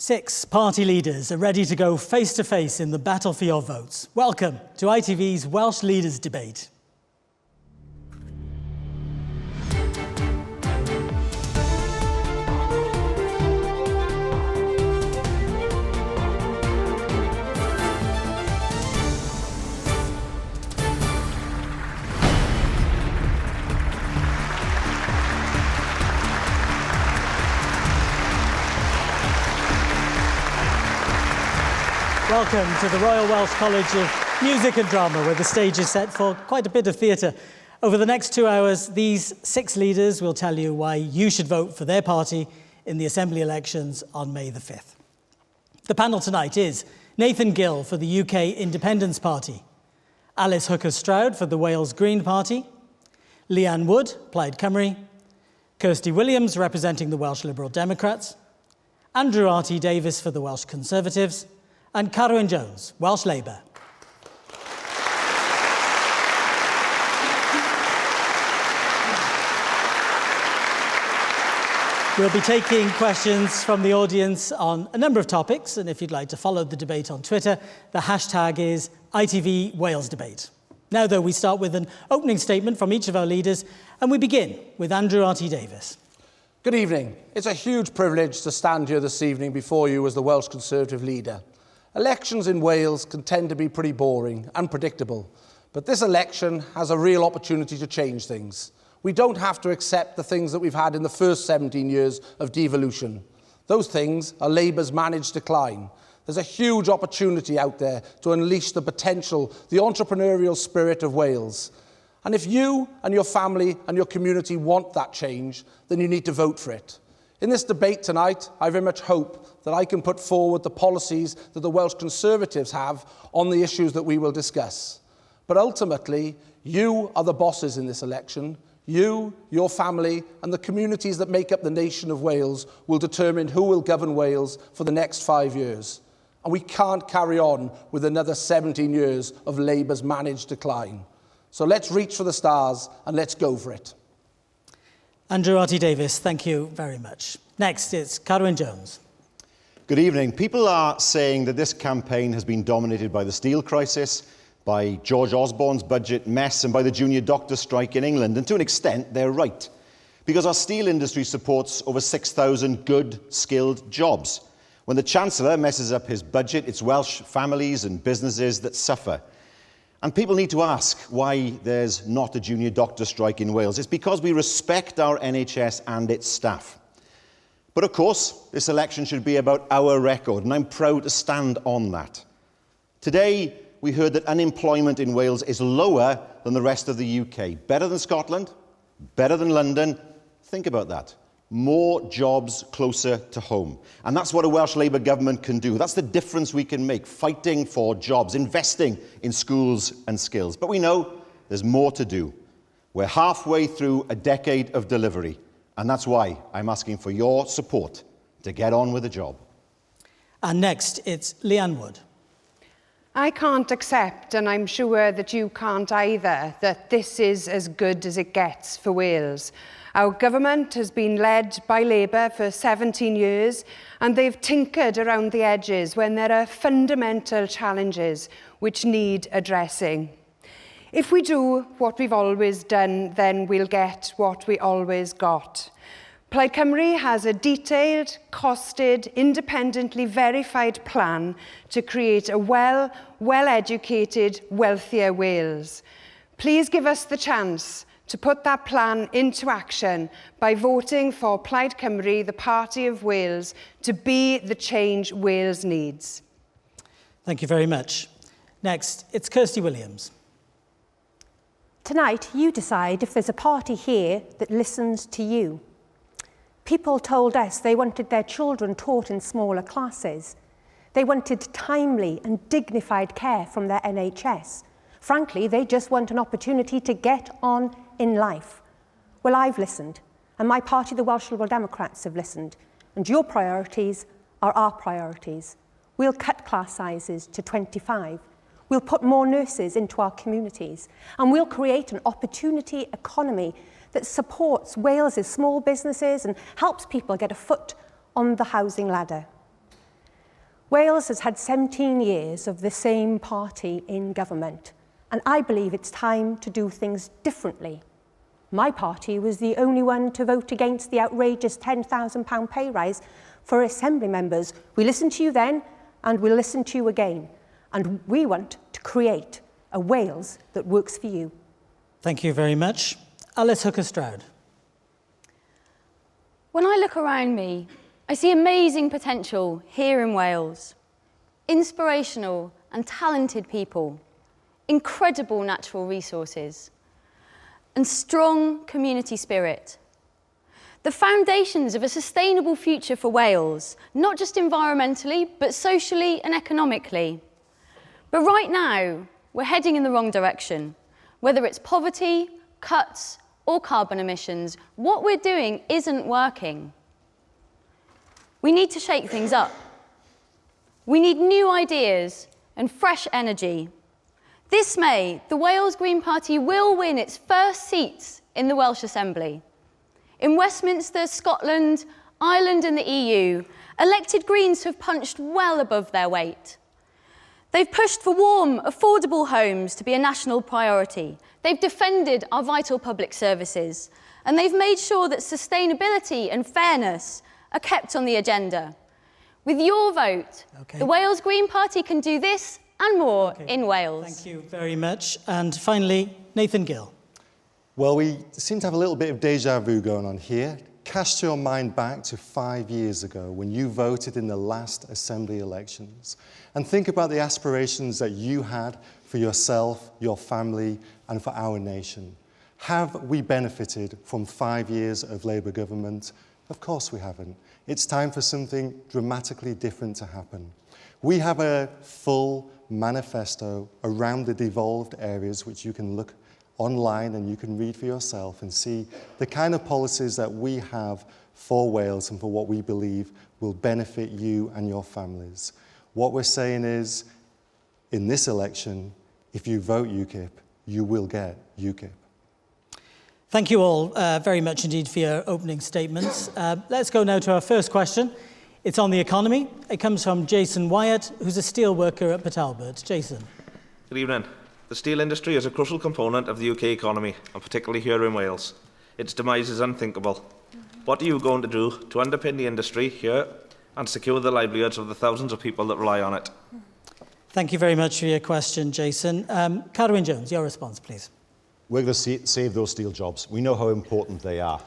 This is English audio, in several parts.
6 party leaders are ready to go face-to-face in the battle for your votes. Welcome to ITV's Welsh Leaders Debate. Welcome to the Royal Welsh College of Music and Drama, where the stage is set for quite a bit of theatre. Over the next 2 hours, these 6 leaders will tell you why you should vote for their party in the Assembly elections on May the 5th. The panel tonight is Nathan Gill for the UK Independence Party, Alice Hooker-Stroud for the Wales Green Party, Leanne Wood, Plaid Cymru, Kirsty Williams representing the Welsh Liberal Democrats, Andrew R.T. Davies for the Welsh Conservatives, and Carwyn Jones, Welsh Labour. We'll be taking questions from the audience on a number of topics, and if you'd like to follow the debate on Twitter, the hashtag is ITV Wales Debate. Now, though, we start with an opening statement from each of our leaders, and we begin with Andrew R.T. Davies. Good evening. It's a huge privilege to stand here this evening before you as the Welsh Conservative leader. Elections in Wales can tend to be pretty boring and predictable, but this election has a real opportunity to change things. We don't have to accept the things that we've had in the first 17 years of devolution. Those things are Labour's managed decline. There's a huge opportunity out there to unleash the potential, the entrepreneurial spirit of Wales. And if you and your family and your community want that change, then you need to vote for it. In this debate tonight, I very much hope that I can put forward the policies that the Welsh Conservatives have on the issues that we will discuss. But ultimately, you are the bosses in this election. You, your family, and the communities that make up the nation of Wales will determine who will govern Wales for the next 5 years. And we can't carry on with another 17 years of Labour's managed decline. So let's reach for the stars and let's go for it. Andrew R.T. Davies, thank you very much. Next, it's Carwyn Jones. Good evening. People are saying that this campaign has been dominated by the steel crisis, by George Osborne's budget mess, and by the junior doctor strike in England. And to an extent, they're right. Because our steel industry supports over 6,000 good, skilled jobs. When the Chancellor messes up his budget, it's Welsh families and businesses that suffer. And people need to ask why there's not a junior doctor strike in Wales. It's because we respect our NHS and its staff. But of course, this election should be about our record, and I'm proud to stand on that. Today, we heard that unemployment in Wales is lower than the rest of the UK. Better than Scotland, better than London. Think about that. More jobs closer to home. And that's what a Welsh Labour government can do. That's the difference we can make, fighting for jobs, investing in schools and skills. But we know there's more to do. We're halfway through a decade of delivery, and that's why I'm asking for your support to get on with the job. And next, it's Leanne Wood. I can't accept, and I'm sure that you can't either, that this is as good as it gets for Wales. Our government has been led by Labour for 17 years, and they've tinkered around the edges when there are fundamental challenges which need addressing. If we do what we've always done, then we'll get what we always got. Plaid Cymru has a detailed, costed, independently verified plan to create a well-educated, wealthier Wales. Please give us the chance to put that plan into action by voting for Plaid Cymru, the party of Wales, to be the change Wales needs. Thank you very much. Next, it's Kirsty Williams. Tonight, you decide if there's a party here that listens to you. People told us they wanted their children taught in smaller classes. They wanted timely and dignified care from their NHS. Frankly, they just want an opportunity to get on in life. Well, I've listened, and my party, the Welsh Liberal Democrats, have listened, and your priorities are our priorities. We'll cut class sizes to 25. We'll put more nurses into our communities, and we'll create an opportunity economy that supports Wales's small businesses and helps people get a foot on the housing ladder. Wales has had 17 years of the same party in government, and I believe it's time to do things differently. My party was the only one to vote against the outrageous £10,000 pay rise for Assembly members. We listened to you then, and we'll listen to you again. And we want to create a Wales that works for you. Thank you very much. Alice Hooker-Stroud. When I look around me, I see amazing potential here in Wales. Inspirational and talented people, incredible natural resources, and strong community spirit. The foundations of a sustainable future for Wales, not just environmentally, but socially and economically. But right now, we're heading in the wrong direction. Whether it's poverty, cuts, or carbon emissions, what we're doing isn't working. We need to shake things up. We need new ideas and fresh energy. This May, the Wales Green Party will win its first seats in the Welsh Assembly. In Westminster, Scotland, Ireland and the EU, elected Greens have punched well above their weight. They've pushed for warm, affordable homes to be a national priority. They've defended our vital public services. And they've made sure that sustainability and fairness are kept on the agenda. With your vote, the Wales Green Party can do this and more in Wales. Thank you very much. And finally, Nathan Gill. Well, we seem to have a little bit of deja vu going on here. Cast your mind back to 5 years ago when you voted in the last Assembly elections and think about the aspirations that you had for yourself, your family and for our nation. Have we benefited from 5 years of Labour government? Of course we haven't. It's time for something dramatically different to happen. We have a full manifesto around the devolved areas which you can look online and you can read for yourself and see the kind of policies that we have for Wales and for what we believe will benefit you and your families. What we're saying is, in this election, if you vote UKIP, you will get UKIP. Thank you all very much indeed for your opening statements. Let's go now to our first question. It's on the economy. It comes from Jason Wyatt, who's a steel worker at Port Talbot. Jason. Good evening. The steel industry is a crucial component of the UK economy, and particularly here in Wales. Its demise is unthinkable. What are you going to do to underpin the industry here and secure the livelihoods of the thousands of people that rely on it? Thank you very much for your question, Jason. Carwyn Jones, your response, please. We're going to save those steel jobs. We know how important they are.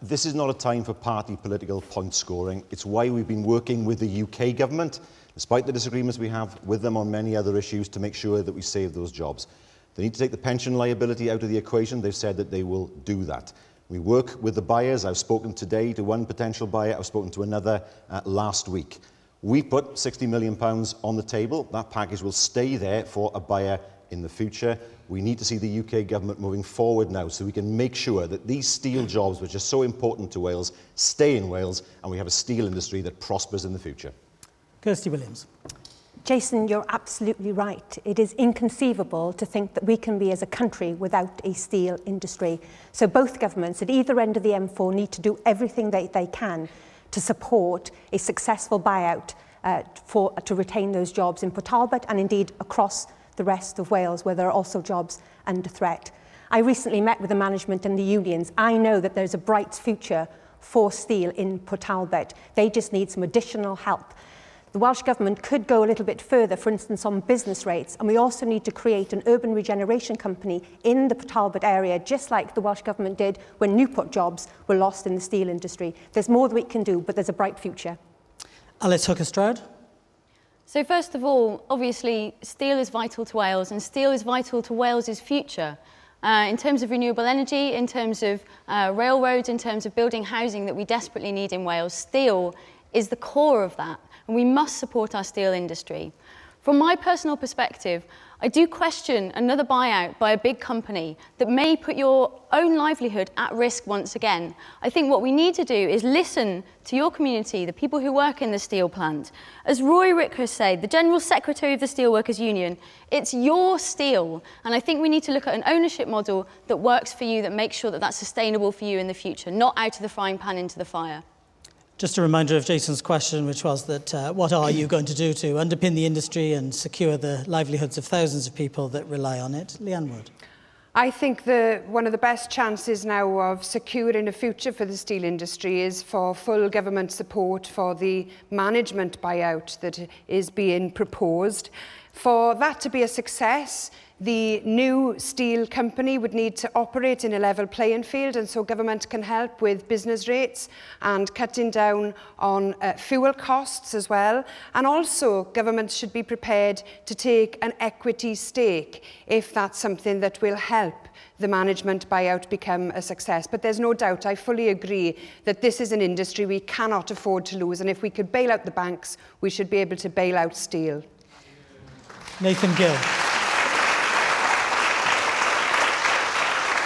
This is not a time for party political point scoring. It's why we've been working with the UK government, despite the disagreements we have with them on many other issues, to make sure that we save those jobs. They need to take the pension liability out of the equation. They've said that they will do that. We work with the buyers. I've spoken today to one potential buyer. I've spoken to another last week. We put £60 million on the table. That package will stay there for a buyer in the future. We need to see the UK government moving forward now so we can make sure that these steel jobs, which are so important to Wales, stay in Wales and we have a steel industry that prospers in the future. Kirsty Williams. Jason, you're absolutely right. It is inconceivable to think that we can be as a country without a steel industry. So both governments at either end of the M4 need to do everything they can to support a successful buyout to retain those jobs in Port Talbot and indeed across the rest of Wales, where there are also jobs under threat. I recently met with the management and the unions. I know that there's a bright future for steel in Port Talbot. They just need some additional help. The Welsh Government could go a little bit further, for instance, on business rates, and we also need to create an urban regeneration company in the Port Talbot area, just like the Welsh Government did when Newport jobs were lost in the steel industry. There's more that we can do, but there's a bright future. Alice Hooker-Stroud. So first of all, obviously, steel is vital to Wales, and steel is vital to Wales's future. In terms of renewable energy, in terms of railroads, in terms of building housing that we desperately need in Wales, steel is the core of that, and we must support our steel industry. From my personal perspective, I do question another buyout by a big company that may put your own livelihood at risk once again. I think what we need to do is listen to your community, the people who work in the steel plant. As Roy Ricker said, the General Secretary of the Steelworkers Union, it's your steel. And I think we need to look at an ownership model that works for you, that makes sure that that's sustainable for you in the future, not out of the frying pan into the fire. Just a reminder of Jason's question, which was that what are you going to do to underpin the industry and secure the livelihoods of thousands of people that rely on it? Leanne Wood. I think one of the best chances now of securing a future for the steel industry is for full government support for the management buyout that is being proposed. For that to be a success, the new steel company would need to operate in a level playing field, and so government can help with business rates and cutting down on fuel costs as well. And also government should be prepared to take an equity stake if that's something that will help the management buyout become a success. But there's no doubt, I fully agree, that this is an industry we cannot afford to lose, and if we could bail out the banks, we should be able to bail out steel. Nathan Gill.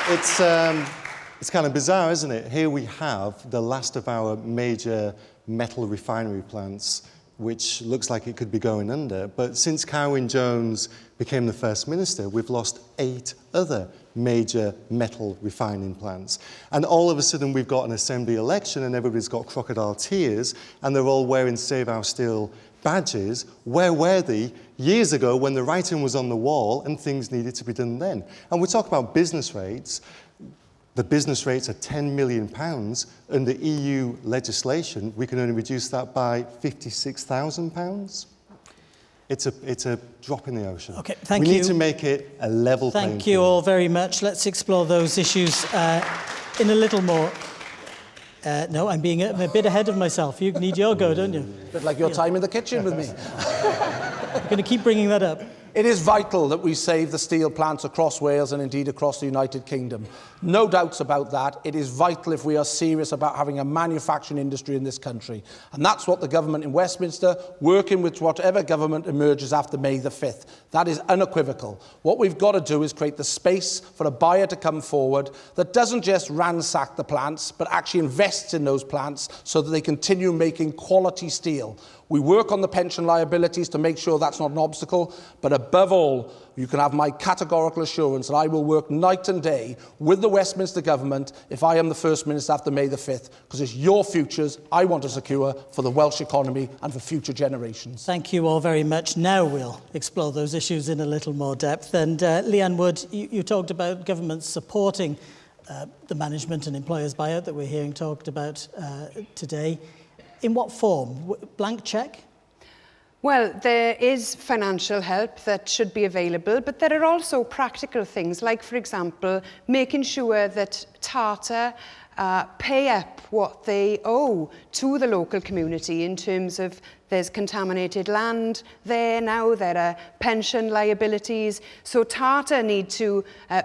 It's kind of bizarre, isn't it? Here we have the last of our major metal refinery plants, which looks like it could be going under. But since Carwyn Jones became the First Minister, we've lost 8 other major metal refining plants. And all of a sudden we've got an Assembly election and everybody's got crocodile tears and they're all wearing Save Our Steel badges. Where were they years ago when the writing was on the wall and things needed to be done then? And we talk about business rates. The business rates are £10 million. Under EU legislation, we can only reduce that by £56,000. It's a drop in the ocean. Okay, thank you. We need to make it a level playing field. Thank you all very much. Let's explore those issues in a little more. No, I'm being a bit ahead of myself. You need your go, don't you? A bit like your time in the kitchen with me. I'm going to keep bringing that up. It is vital that we save the steel plants across Wales and indeed across the United Kingdom. No doubts about that. It is vital if we are serious about having a manufacturing industry in this country. And that's what the government in Westminster, working with whatever government emerges after May the 5th. That is unequivocal. What we've got to do is create the space for a buyer to come forward that doesn't just ransack the plants, but actually invests in those plants so that they continue making quality steel. We work on the pension liabilities to make sure that's not an obstacle, but above all, you can have my categorical assurance that I will work night and day with the Westminster government if I am the First Minister after May the 5th, because it's your futures I want to secure for the Welsh economy and for future generations. Thank you all very much. Now we'll explore those issues in a little more depth. And Leanne Wood, you talked about government supporting the management and employers buyout that we're hearing talked about today. In what form? Blank cheque? Well, there is financial help that should be available, but there are also practical things, like, for example, making sure that Tata pay up what they owe to the local community in terms of there's contaminated land there now, there are pension liabilities. So Tata need to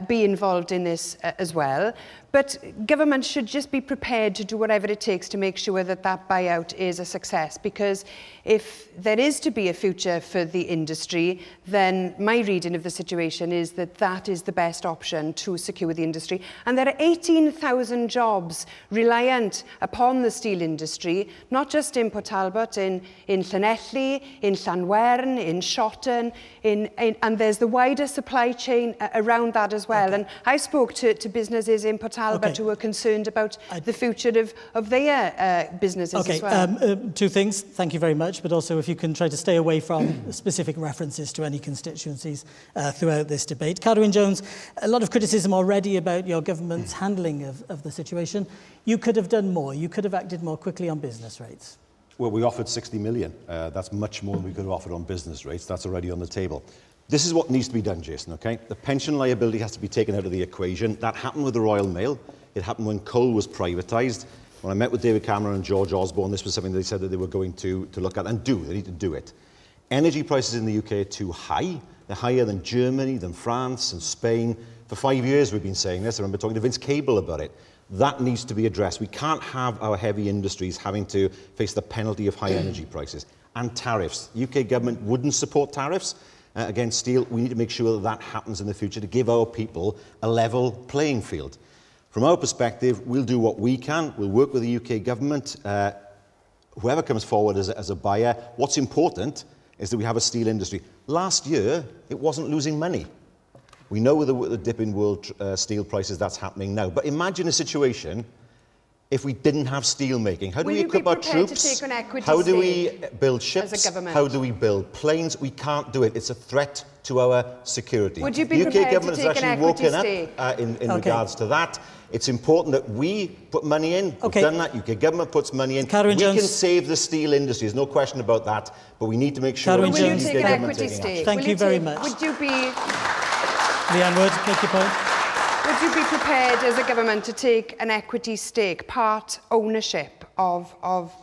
be involved in this as well. But government should just be prepared to do whatever it takes to make sure that that buyout is a success, because if there is to be a future for the industry, then my reading of the situation is that that is the best option to secure the industry. And there are 18,000 jobs reliant upon the steel industry, not just in Port Talbot, in Llanelli, in Llanwern, in Shotton, and there's the wider supply chain around that as well. Okay. And I spoke to businesses in Port Talbot who are concerned about the future of their businesses as well. Two things. Thank you very much. But also, if you can try to stay away from specific references to any constituencies throughout this debate. Carwyn Jones, a lot of criticism already about your government's handling of the situation. You could have done more. You could have acted more quickly on business rates. Well, we offered 60 million. That's much more than we could have offered on business rates. That's already on the table. This is what needs to be done, Jason, okay? The pension liability has to be taken out of the equation. That happened with the Royal Mail. It happened when coal was privatised. When I met with David Cameron and George Osborne, this was something they said that they were going to look at and do. They need to do it. Energy prices in the UK are too high. They're higher than Germany, than France and Spain. For 5 years we've been saying this. I remember talking to Vince Cable about it. That needs to be addressed. We can't have our heavy industries having to face the penalty of high energy prices. And tariffs. The UK government wouldn't support tariffs against steel. We need to make sure that that happens in the future to give our people a level playing field. From our perspective, we'll do what we can. We'll work with the UK government. Whoever comes forward as a buyer, what's important is that we have a steel industry. Last year, it wasn't losing money. We know with the dip in world steel prices that's happening now. But imagine a situation if we didn't have steel making? How do Will we you be equip our prepared to troops? take an equity How do we stake build as ships? a government? How do we build planes? We can't do it. It's a threat to our security. Would you be UK prepared to government has take an actually equity woken stake? up in regards to that. It's important that we put money in. Okay. We've done that. UK government puts money in. Catherine we Jones. can save the steel industry. There's no question about that. But we need to make sure Catherine that Will you Jones. take UK an government equity taking stake? action. Thank Will you very take- much. Would you be Leanne Wood, make your point. Would you be prepared as a government to take an equity stake, part ownership of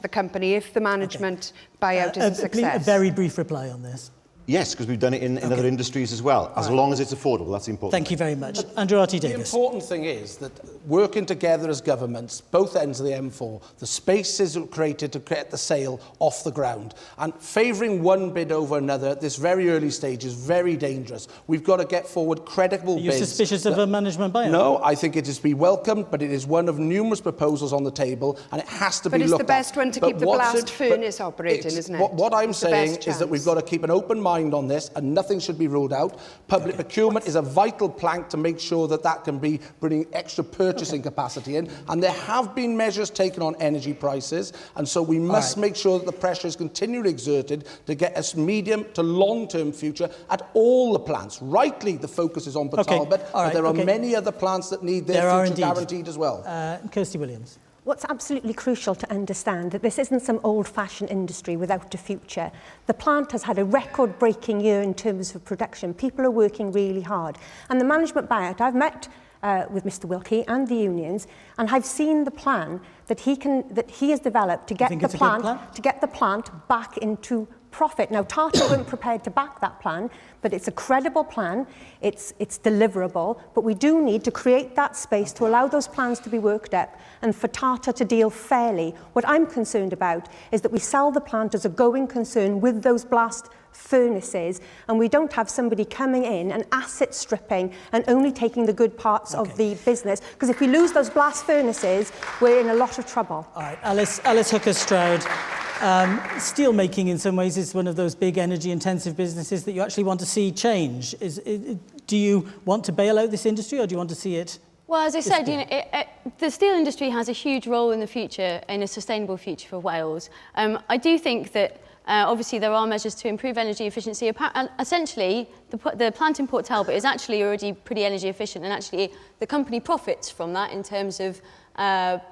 the company if the management buyout is a Please, success? a very brief reply on this. Yes, because we've done it in other industries as well. As long as it's affordable, that's important. Thank you very much. Andrew R.T. The Davis. important thing is that working together as governments, both ends of the M4, the spaces are created to get the sale off the ground. And favouring one bid over another at this very early stage is very dangerous. We've got to get forward credible Are you bids. suspicious of a management buyout? No, I think it is to be welcomed, but it is one of numerous proposals on the table, and it has to But be it's looked the at. best one to But keep the what's blast it- furnace but operating, it's- isn't it? What I'm It's the saying best is that we've chance. got to keep an open mind on this, and nothing should be ruled out. Public procurement is a vital plank to make sure that that can be bringing extra purchasing capacity in, and there have been measures taken on energy prices, and so we must make sure that the pressure is continually exerted to get a medium to long-term future at all the plants. Rightly, the focus is on Port Talbot, but there are many other plants that need their future guaranteed as well. Kirsty Williams. What's absolutely crucial to understand that this isn't some old-fashioned industry without a future. The plant has had a record-breaking year in terms of production. People are working really hard. And the management buyout, I've met with Mr Wilkie and the unions, and I've seen the plan that he has developed to get the plant back into profit. Now, Tata weren't prepared to back that plan, but it's a credible plan, it's deliverable, but we do need to create that space to allow those plans to be worked up and for Tata to deal fairly. What I'm concerned about is that we sell the plant as a going concern with those blast furnaces, and we don't have somebody coming in and asset stripping and only taking the good parts of the business, because if we lose those blast furnaces, we're in a lot of trouble. All right, Alice Hooker-Stroud. Steel making in some ways is one of those big energy intensive businesses that you actually want to see change. Do you want to bail out this industry, or do you want to see it? Well, as I said, the steel industry has a huge role in the future, in a sustainable future for Wales. I do think that obviously there are measures to improve energy efficiency. Essentially, the plant in Port Talbot is actually already pretty energy efficient, and actually the company profits from that in terms of out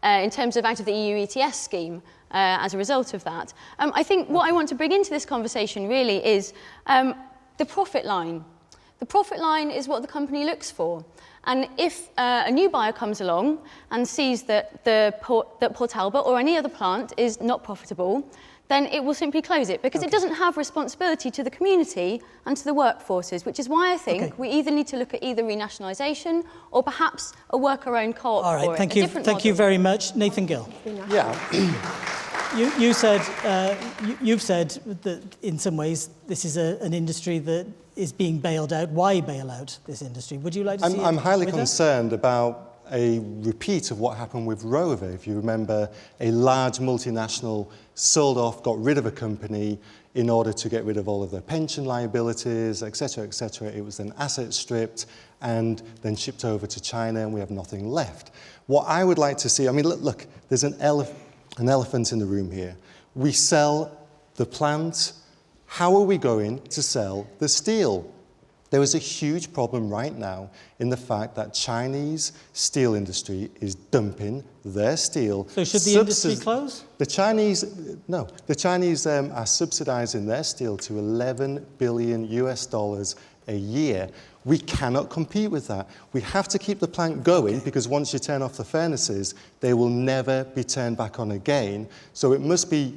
of the EU ETS scheme. As a result of that. I think what I want to bring into this conversation really is the profit line. The profit line is what the company looks for. And if a new buyer comes along and sees that Port Talbot or any other plant is not profitable, then it will simply close it, because it doesn't have responsibility to the community and to the workforces, which is why I think we either need to look at either renationalisation or perhaps a worker-owned co-op. All right, thank you. Thank you very much. Nathan Gill. Yeah. You've said that in some ways this is an industry that is being bailed out. Why bail out this industry? Would you like to see I'm highly with concerned about a repeat of what happened with Rover. If you remember, a large multinational sold off, got rid of a company in order to get rid of all of their pension liabilities, etc., etc. It was then asset stripped and then shipped over to China, and we have nothing left. What I would like to see, I mean, look, there's an elephant in the room here. We sell the plant. How are we going to sell the steel? There is a huge problem right now in the fact that Chinese steel industry is dumping their steel. So should the industry close? The Chinese are subsidizing their steel to $11 billion a year. We cannot compete with that. We have to keep the plant going, because once you turn off the furnaces, they will never be turned back on again. So it must be,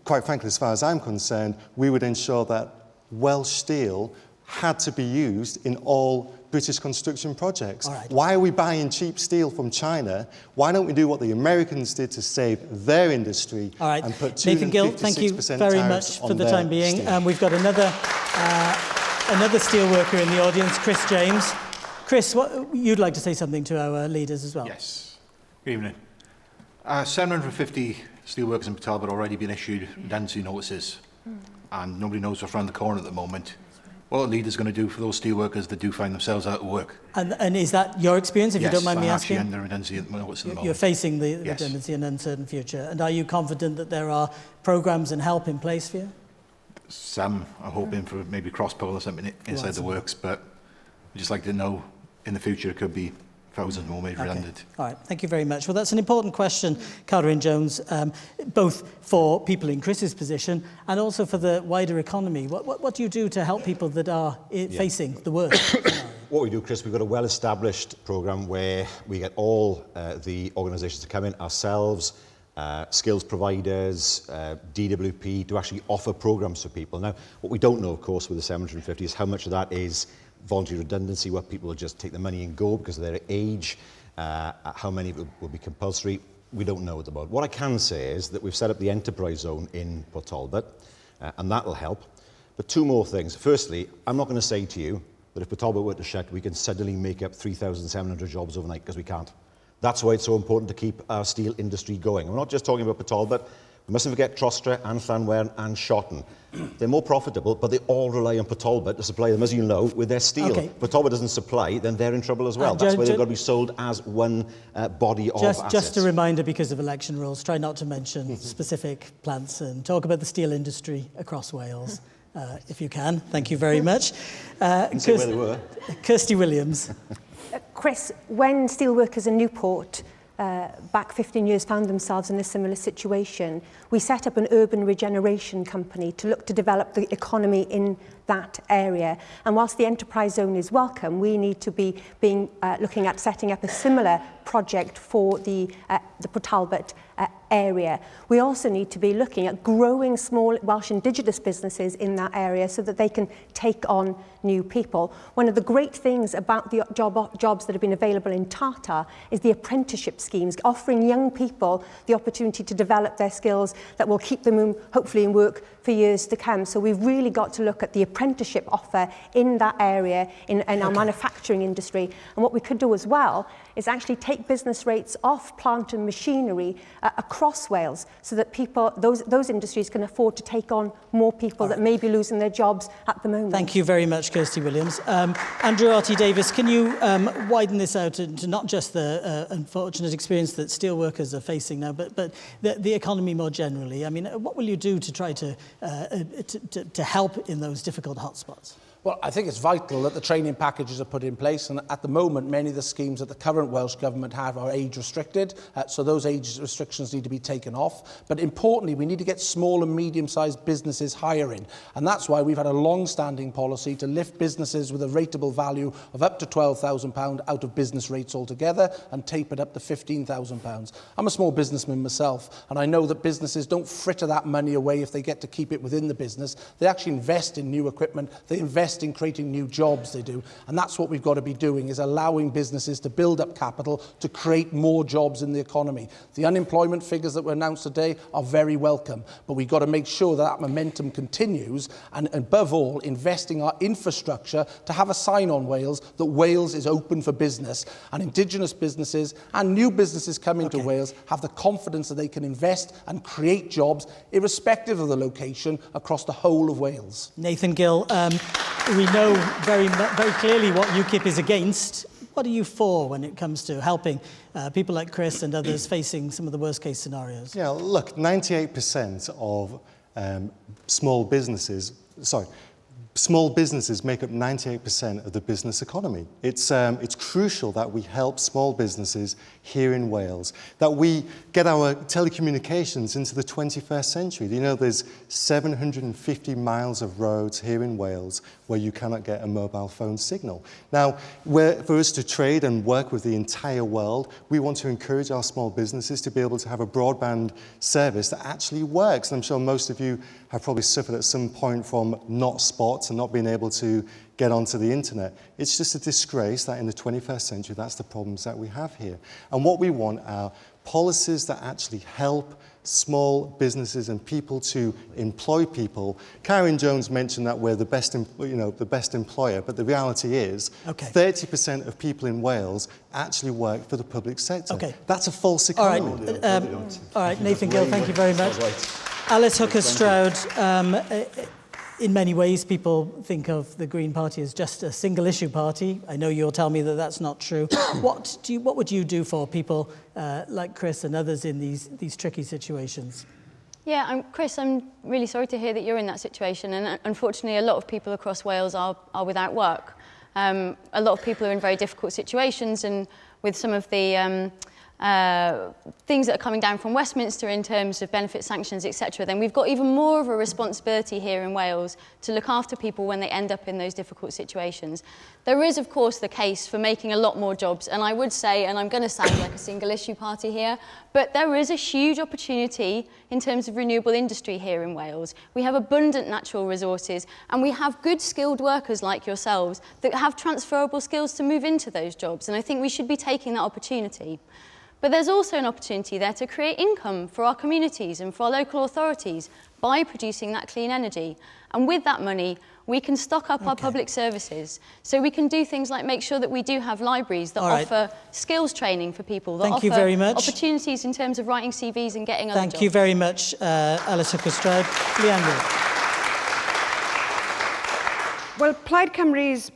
quite frankly, as far as I'm concerned, we would ensure that Welsh steel had to be used in all British construction projects. Right. Why are we buying cheap steel from China? Why don't we do what the Americans did to save their industry and put 256% Nathan Gill, thank you very much for the time being. We've got another steel worker in the audience, Chris James. Chris, you'd like to say something to our leaders as well? Yes. Good evening. 750 steelworkers in Port Talbot already been issued redundancy notices, and nobody knows what's around the corner at the moment. what are leaders going to do for those steelworkers that do find themselves out of work? And is that your experience, if you don't mind me asking? Yes, I'm actually under redundancy at the moment. You're facing the Yes. redundancy and uncertain future. And are you confident that there are programmes and help in place for you? Some are hoping for maybe cross-poll or something inside the works, but we'd just like to know in the future it could be thousands more made redundant. All right, thank you very much. Well, that's an important question, Catherine Jones, both for people in Chris's position and also for the wider economy. What do you do to help people that are facing the worst? What we do, Chris, we've got a well-established programme where we get all the organisations to come in, ourselves, skills providers, DWP, to actually offer programmes for people. Now, what we don't know, of course, with the 750 is how much of that is voluntary redundancy, where people will just take the money and go because of their age, how many will be compulsory. We don't know at the moment. What I can say is that we've set up the enterprise zone in Port Talbot, and that will help. But two more things. Firstly, I'm not going to say to you that if Port Talbot were to shut, we can suddenly make up 3,700 jobs overnight, because we can't. That's why it's so important to keep our steel industry going. We're not just talking about Port Talbot. We mustn't forget Trostre and Llanwern and Shotton. They're more profitable, but they all rely on Port Talbot to supply them, as you know, with their steel. Okay. If Port Talbot doesn't supply, then they're in trouble as well. That's why they've got to be sold as one body of assets. Just a reminder, because of election rules, try not to mention specific plants and talk about the steel industry across Wales, if you can. Thank you very much. Say where they were. Kirsty Williams. Chris, when steelworkers in Newport back 15 years found themselves in a similar situation, we set up an urban regeneration company to look to develop the economy in that area. And whilst the enterprise zone is welcome, we need to be looking at setting up a similar project for the Port Talbot area. We also need to be looking at growing small Welsh Indigenous businesses in that area so that they can take on new people. One of the great things about the jobs that have been available in Tata is the apprenticeship schemes, offering young people the opportunity to develop their skills that will keep them hopefully in work for years to come. So we've really got to look at the apprenticeship offer in that area, in our manufacturing industry. And what we could do as well is actually take business rates off plant and machinery across Wales, so that people, those industries can afford to take on more people that may be losing their jobs at the moment. Thank you very much, Kirsty Williams. Andrew Arty-Davis, can you widen this out into not just the unfortunate experience that steelworkers are facing now, but the economy more generally? I mean, what will you do to try to help in those difficult hotspots? Well, I think it's vital that the training packages are put in place, and at the moment many of the schemes that the current Welsh Government have are age restricted, so those age restrictions need to be taken off. But importantly, we need to get small and medium-sized businesses hiring, and that's why we've had a long-standing policy to lift businesses with a rateable value of up to £12,000 out of business rates altogether and tape it up to £15,000. I'm a small businessman myself, and I know that businesses don't fritter that money away if they get to keep it within the business. They actually invest in new equipment, they invest in creating new jobs, they do. And that's what we've got to be doing, is allowing businesses to build up capital to create more jobs in the economy. The unemployment figures that were announced today are very welcome, but we've got to make sure that momentum continues, and above all, investing our infrastructure to have a sign on Wales that Wales is open for business, and Indigenous businesses and new businesses coming to Wales have the confidence that they can invest and create jobs irrespective of the location across the whole of Wales. Nathan Gill, we know very clearly what UKIP is against. What are you for when it comes to helping people like Chris and others facing some of the worst case scenarios? Yeah, look, 98% of small businesses make up 98% of the business economy. It's crucial that we help small businesses here in Wales, that we get our telecommunications into the 21st century. You know, there's 750 miles of roads here in Wales where you cannot get a mobile phone signal. Now, for us to trade and work with the entire world, we want to encourage our small businesses to be able to have a broadband service that actually works. And I'm sure most of you have probably suffered at some point from not spots and not being able to get onto the internet. It's just a disgrace that in the 21st century, that's the problems that we have here. And what we want are policies that actually help small businesses and people to employ people. Karen Jones mentioned that we're the best employer, but the reality is 30% of people in Wales actually work for the public sector. Okay. That's a false economy. All right, Nathan Gill, thank you very much. Alice Hooker-Stroud, in many ways, people think of the Green Party as just a single-issue party. I know you'll tell me that that's not true. What would you do for people like Chris and others in these tricky situations? Yeah, Chris, I'm really sorry to hear that you're in that situation, and unfortunately a lot of people across Wales are without work. A lot of people are in very difficult situations, and with some of the things that are coming down from Westminster in terms of benefit sanctions, etc., then we've got even more of a responsibility here in Wales to look after people when they end up in those difficult situations. There is, of course, the case for making a lot more jobs, and I would say, and I'm going to sound like a single-issue party here, but there is a huge opportunity in terms of renewable industry here in Wales. We have abundant natural resources, and we have good skilled workers like yourselves that have transferable skills to move into those jobs, and I think we should be taking that opportunity. But there's also an opportunity there to create income for our communities and for our local authorities by producing that clean energy. And with that money, we can stock up our public services. So we can do things like make sure that we do have libraries that offer skills training for people, that offer very much. opportunities in terms of writing CVs and getting other jobs. Thank you very much, Alistair Cwstrad. Leandro. Well, Plaid Cymru's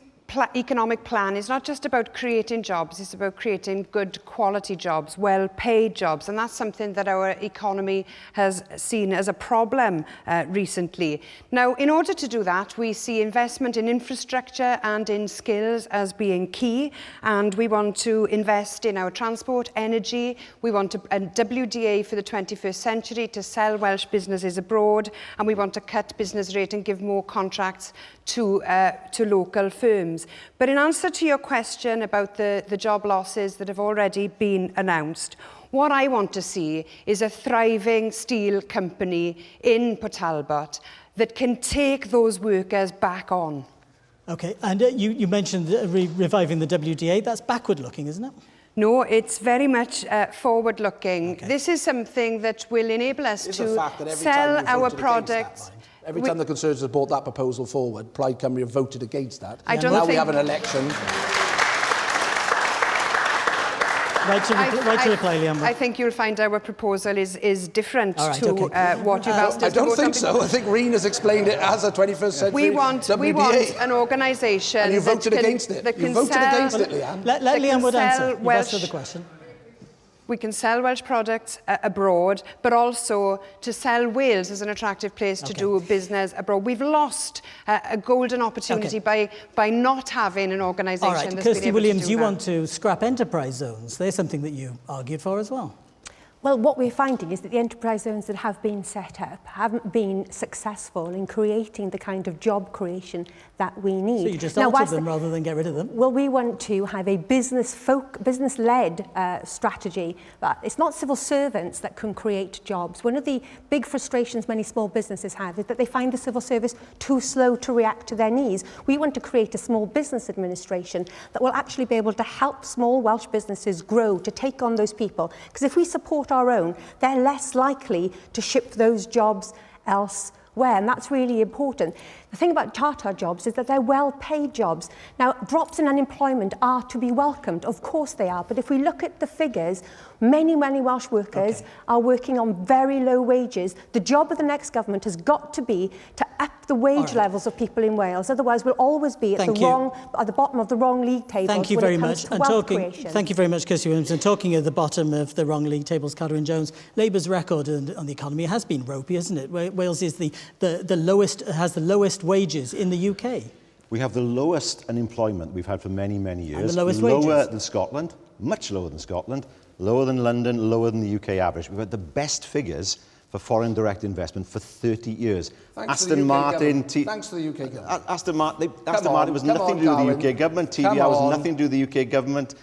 economic plan is not just about creating jobs, it's about creating good quality jobs, well-paid jobs, and that's something that our economy has seen as a problem recently. Now, in order to do that, we see investment in infrastructure and in skills as being key, and we want to invest in our transport, energy, we want a WDA for the 21st century to sell Welsh businesses abroad, and we want to cut business rate and give more contracts to local firms. But in answer to your question about the job losses that have already been announced, what I want to see is a thriving steel company in Port Talbot that can take those workers back on. Okay, and you mentioned reviving the WDA. That's backward-looking, isn't it? No, it's very much forward-looking. Okay. This is something that will enable us to sell our products. Every time the Conservatives have brought that proposal forward, Plaid Cymru have voted against that. Now we have an election. Right to reply, Liam. I think you'll find our proposal is different to what you've asked us to vote on. I don't think so. I think Reen has explained it as a 21st century we want an organisation and you voted against it. You voted against it, Leanne. Let Liam Wood answer. You've answered the question. We can sell Welsh products abroad, but also to sell Wales as an attractive place to do business abroad. We've lost a golden opportunity by not having an organisation that's been able to do that. Kirsty Williams, you want to scrap enterprise zones. They're something that you argued for as well. Well, what we're finding is that the enterprise zones that have been set up haven't been successful in creating the kind of job creation that we need. So you just alter them rather than get rid of them? Well, we want to have a business-led strategy. But it's not civil servants that can create jobs. One of the big frustrations many small businesses have is that they find the civil service too slow to react to their needs. We want to create a small business administration that will actually be able to help small Welsh businesses grow, to take on those people. Because if we support our own, they're less likely to ship those jobs elsewhere, and that's really important. The thing about Tata jobs is that they're well-paid jobs. Now, drops in unemployment are to be welcomed, of course they are, but if we look at the figures, many Welsh workers are working on very low wages. The job of the next government has got to be to up the wage levels of people in Wales, otherwise we'll always be at the bottom of the wrong league tables. Thank you very much. Thank you very much, Kirsty Williams. And talking at the bottom of the wrong league tables, Cadwyn Jones, Labour's record on the economy has been ropey, hasn't it? Wales is the lowest wages in the UK. We have the lowest unemployment we've had for many years. And the lowest wages. Lower than Scotland, much lower than Scotland, lower than London, lower than the UK average. We've had the best figures for foreign direct investment for 30 years. Thanks to the UK government. Aston Martin was nothing to do with the UK government. TVR was nothing to do with the UK government.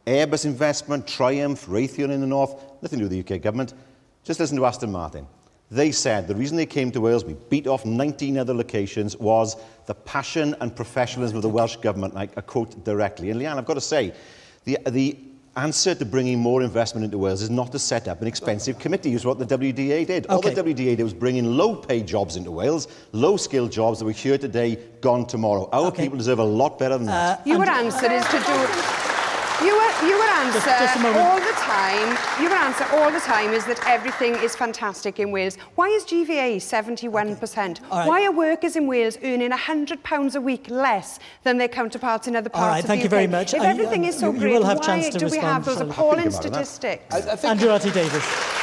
Airbus investment, Triumph, Raytheon in the north, nothing to do with the UK government. Just listen to Aston Martin. They said the reason they came to Wales, we beat off 19 other locations, was the passion and professionalism of the Welsh government. I quote directly. And Leanne, I've got to say, the answer to bringing more investment into Wales is not to set up an expensive committee, which is what the WDA did. All the WDA did was bring in low-paid jobs into Wales, low-skilled jobs that we're here today, gone tomorrow. Our people deserve a lot better than that. Your answer is to do... Your answer Just a moment. all the time. Your answer all the time is that everything is fantastic in Wales. Why is GVA 71%? All right. Why are workers in Wales earning £100 a week less than their counterparts in other parts All right, of the thank you UK? very much. If everything is so you great, will have why chance to do we respond, have those surely. appalling Think about that. statistics? I think Andrew Arty-Davis.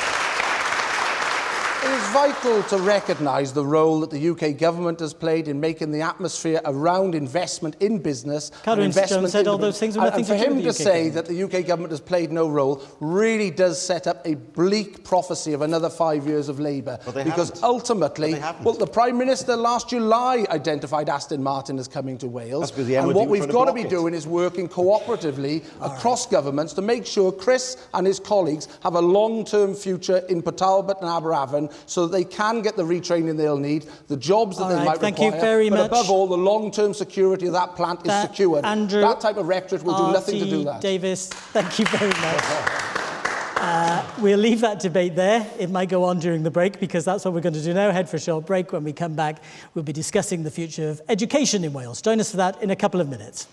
it is vital to recognise the role that the UK government has played in making the atmosphere around investment in business Catherine and investment Jones said in all those things with nothing and for to do him with to the UK say government. that the UK government has played no role really does set up a bleak prophecy of another 5 years of Labour. But they Because haven't. ultimately, But they haven't. well, the Prime Minister last July identified Aston Martin as coming to Wales. That's because the And MOD what were we've trying to got to block be it. doing is working cooperatively across governments to make sure Chris and his colleagues have a long-term future in Port Talbot and Aberavon so that they can get the retraining they'll need, the jobs that All they right, might thank require, you very but much. above all, the long-term security of that plant is secured. Andrew That type of rhetoric will do nothing to do that. Davis, thank you very much. We'll leave that debate there. It might go on during the break because that's what we're going to do now. Head for a short break. When we come back, we'll be discussing the future of education in Wales. Join us for that in a couple of minutes.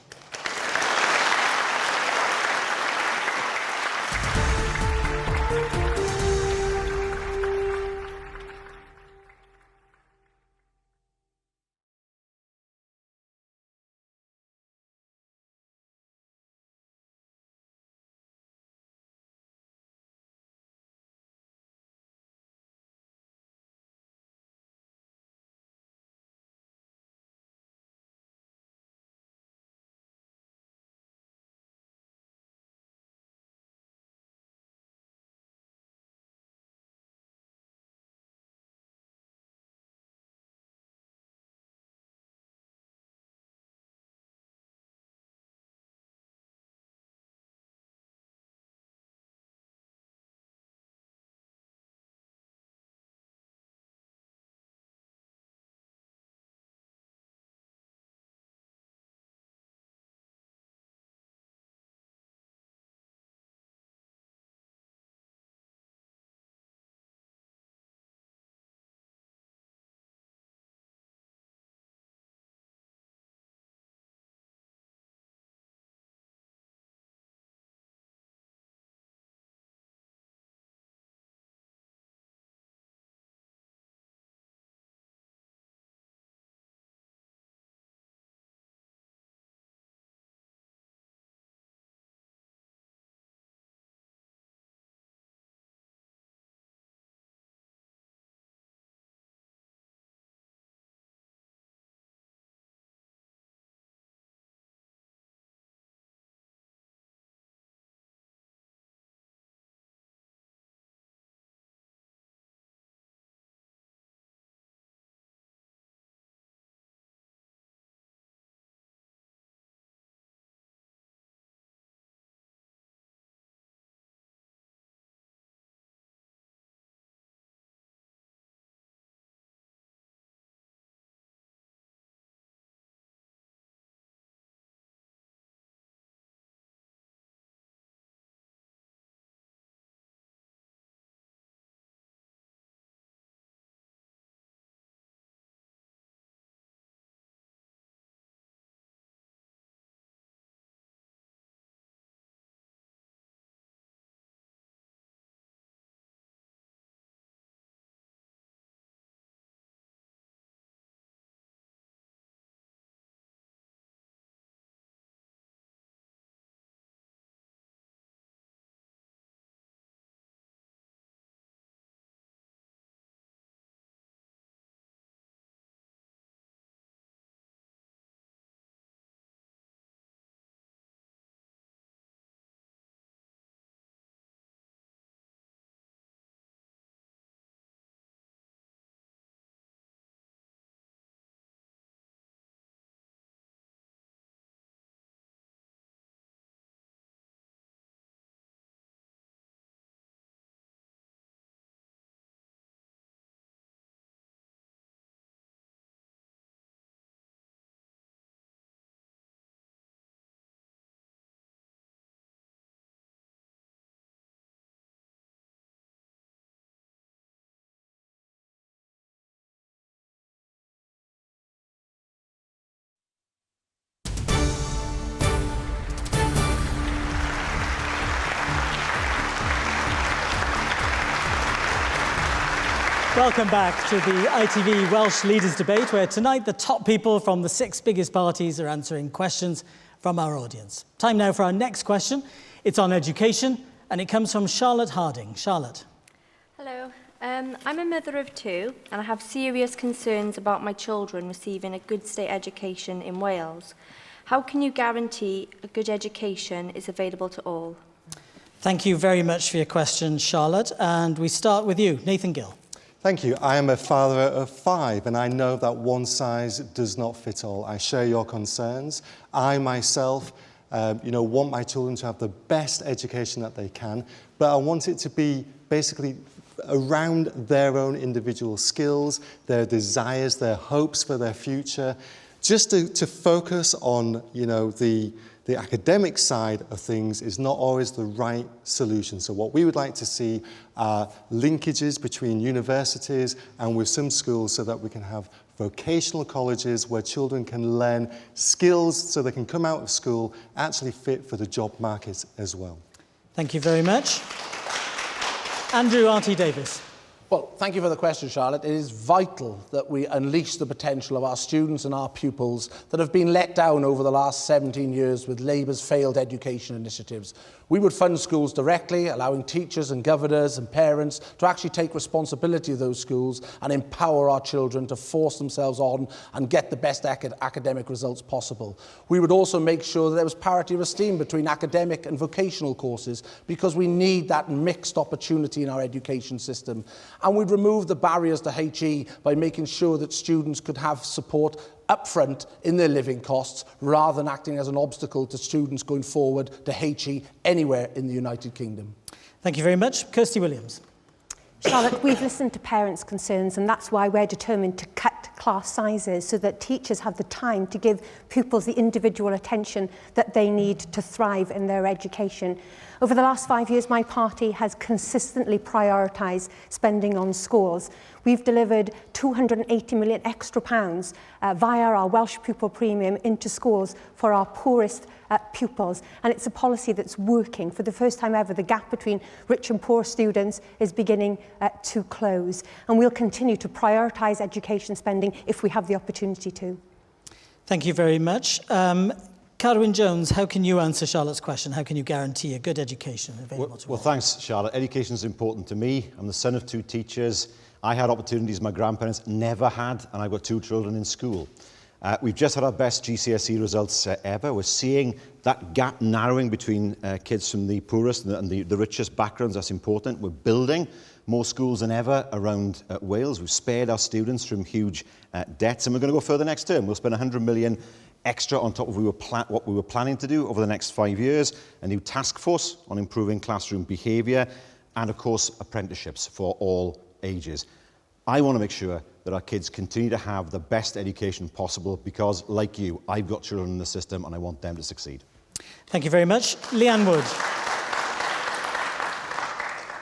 Welcome back to the ITV Welsh Leaders Debate, where tonight the top people from the 6 biggest parties are answering questions from our audience. Time now for our next question. It's on education, and it comes from Charlotte Harding. Charlotte. Hello. I'm a mother of 2, and I have serious concerns about my children receiving a good state education in Wales. How can you guarantee a good education is available to all? Thank you very much for your question, Charlotte. And we start with you, Nathan Gill. Thank you. I am a father of 5, and I know that one size does not fit all. I share your concerns. I myself, want my children to have the best education that they can, but I want it to be basically around their own individual skills, their desires, their hopes for their future, just to focus on, the academic side of things is not always the right solution. So what we would like to see are linkages between universities and with some schools so that we can have vocational colleges where children can learn skills so they can come out of school actually fit for the job market as well. Thank you very much. Andrew R.T. Davis. Well, thank you for the question, Charlotte. It is vital that we unleash the potential of our students and our pupils that have been let down over the last 17 years with Labour's failed education initiatives. We would fund schools directly, allowing teachers and governors and parents to actually take responsibility of those schools and empower our children to force themselves on and get the best academic results possible. We would also make sure that there was parity of esteem between academic and vocational courses, because we need that mixed opportunity in our education system. And we'd remove the barriers to HE by making sure that students could have support upfront in their living costs rather than acting as an obstacle to students going forward to HE anywhere in the United Kingdom. Thank you very much. Kirsty Williams. Charlotte, we've listened to parents' concerns, and that's why we're determined to cut class sizes so that teachers have the time to give pupils the individual attention that they need to thrive in their education. Over the last 5 years, my party has consistently prioritised spending on schools. We've delivered £280 million extra pounds via our Welsh Pupil Premium into schools for our poorest pupils. And it's a policy that's working. For the first time ever, the gap between rich and poor students is beginning to close. And we'll continue to prioritise education spending if we have the opportunity to. Thank you very much. Carwyn Jones, how can you answer Charlotte's question? How can you guarantee a good education available to all? Well, thanks, Charlotte. Education is important to me. I'm the son of 2 teachers. I had opportunities my grandparents never had, and I've got 2 children in school. We've just had our best GCSE results ever. We're seeing that gap narrowing between kids from the poorest and the richest backgrounds. That's important. We're building more schools than ever around Wales. We've spared our students from huge debts, and we're going to go further next term. We'll spend £100 million extra on top of what we were planning to do over the next 5 years, a new task force on improving classroom behaviour, and of course apprenticeships for all ages. I want to make sure that our kids continue to have the best education possible because, like you, I've got children in the system and I want them to succeed. Thank you very much. Leanne Wood.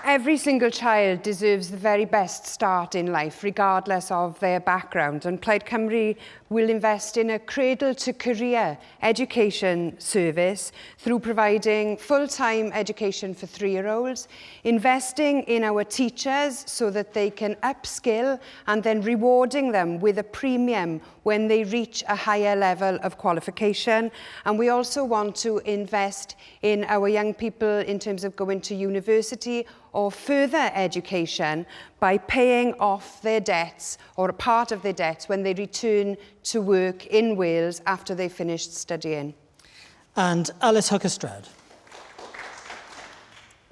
Every single child deserves the very best start in life, regardless of their background. And Plaid Cymru will invest in a cradle-to-career education service through providing full-time education for 3-year-olds, investing in our teachers so that they can upskill, and then rewarding them with a premium when they reach a higher level of qualification. And we also want to invest in our young people in terms of going to university or further education by paying off their debts or a part of their debts when they return to work in Wales after they've finished studying. And Alice Hooker-Stroud.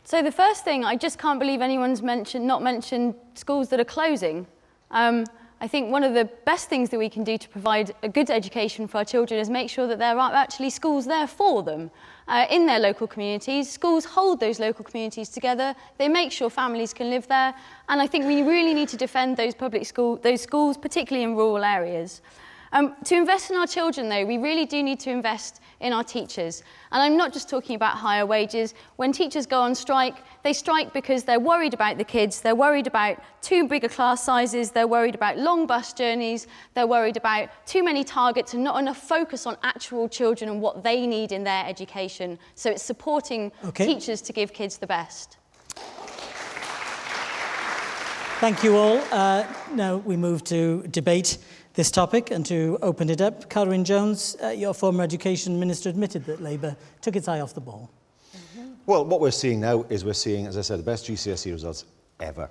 So the first thing, I just can't believe anyone's not mentioned schools that are closing. I think one of the best things that we can do to provide a good education for our children is make sure that there are actually schools there for them in their local communities. Schools hold those local communities together. They make sure families can live there. And I think we really need to defend those those schools, particularly in rural areas. To invest in our children, though, we really do need to invest in our teachers. And I'm not just talking about higher wages. When teachers go on strike, they strike because they're worried about the kids, they're worried about too bigger class sizes, they're worried about long bus journeys, they're worried about too many targets and not enough focus on actual children and what they need in their education. So it's supporting teachers to give kids the best. Thank you all. Now we move to debate this topic, and to open it up, Carwyn Jones, your former Education Minister, admitted that Labour took its eye off the ball. Well, what we're seeing now is we're seeing, as I said, the best GCSE results ever.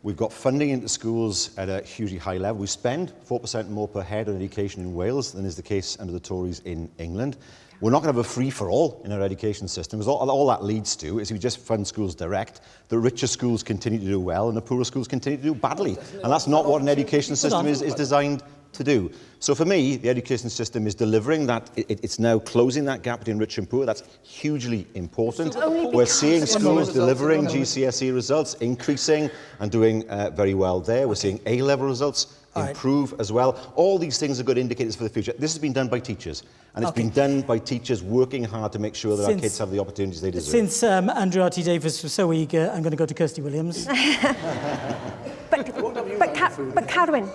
We've got funding into schools at a hugely high level. We spend 4% more per head on education in Wales than is the case under the Tories in England. We're not going to have a free-for-all in our education system, because all that leads to is if we just fund schools direct, the richer schools continue to do well and the poorer schools continue to do badly. And that's not what an education system is designed to do. So for me, the education system is delivering that. It's now closing that gap between rich and poor. That's hugely important. We're seeing schools delivering GCSE results, increasing and doing very well there. We're seeing A-level results improve as well. All these things are good indicators for the future. This has been done by teachers, and it's been done by teachers working hard to make sure that our kids have the opportunities they deserve. Since Andrew R.T. Davies was so eager, I'm going to go to Kirsty Williams. But Carwyn,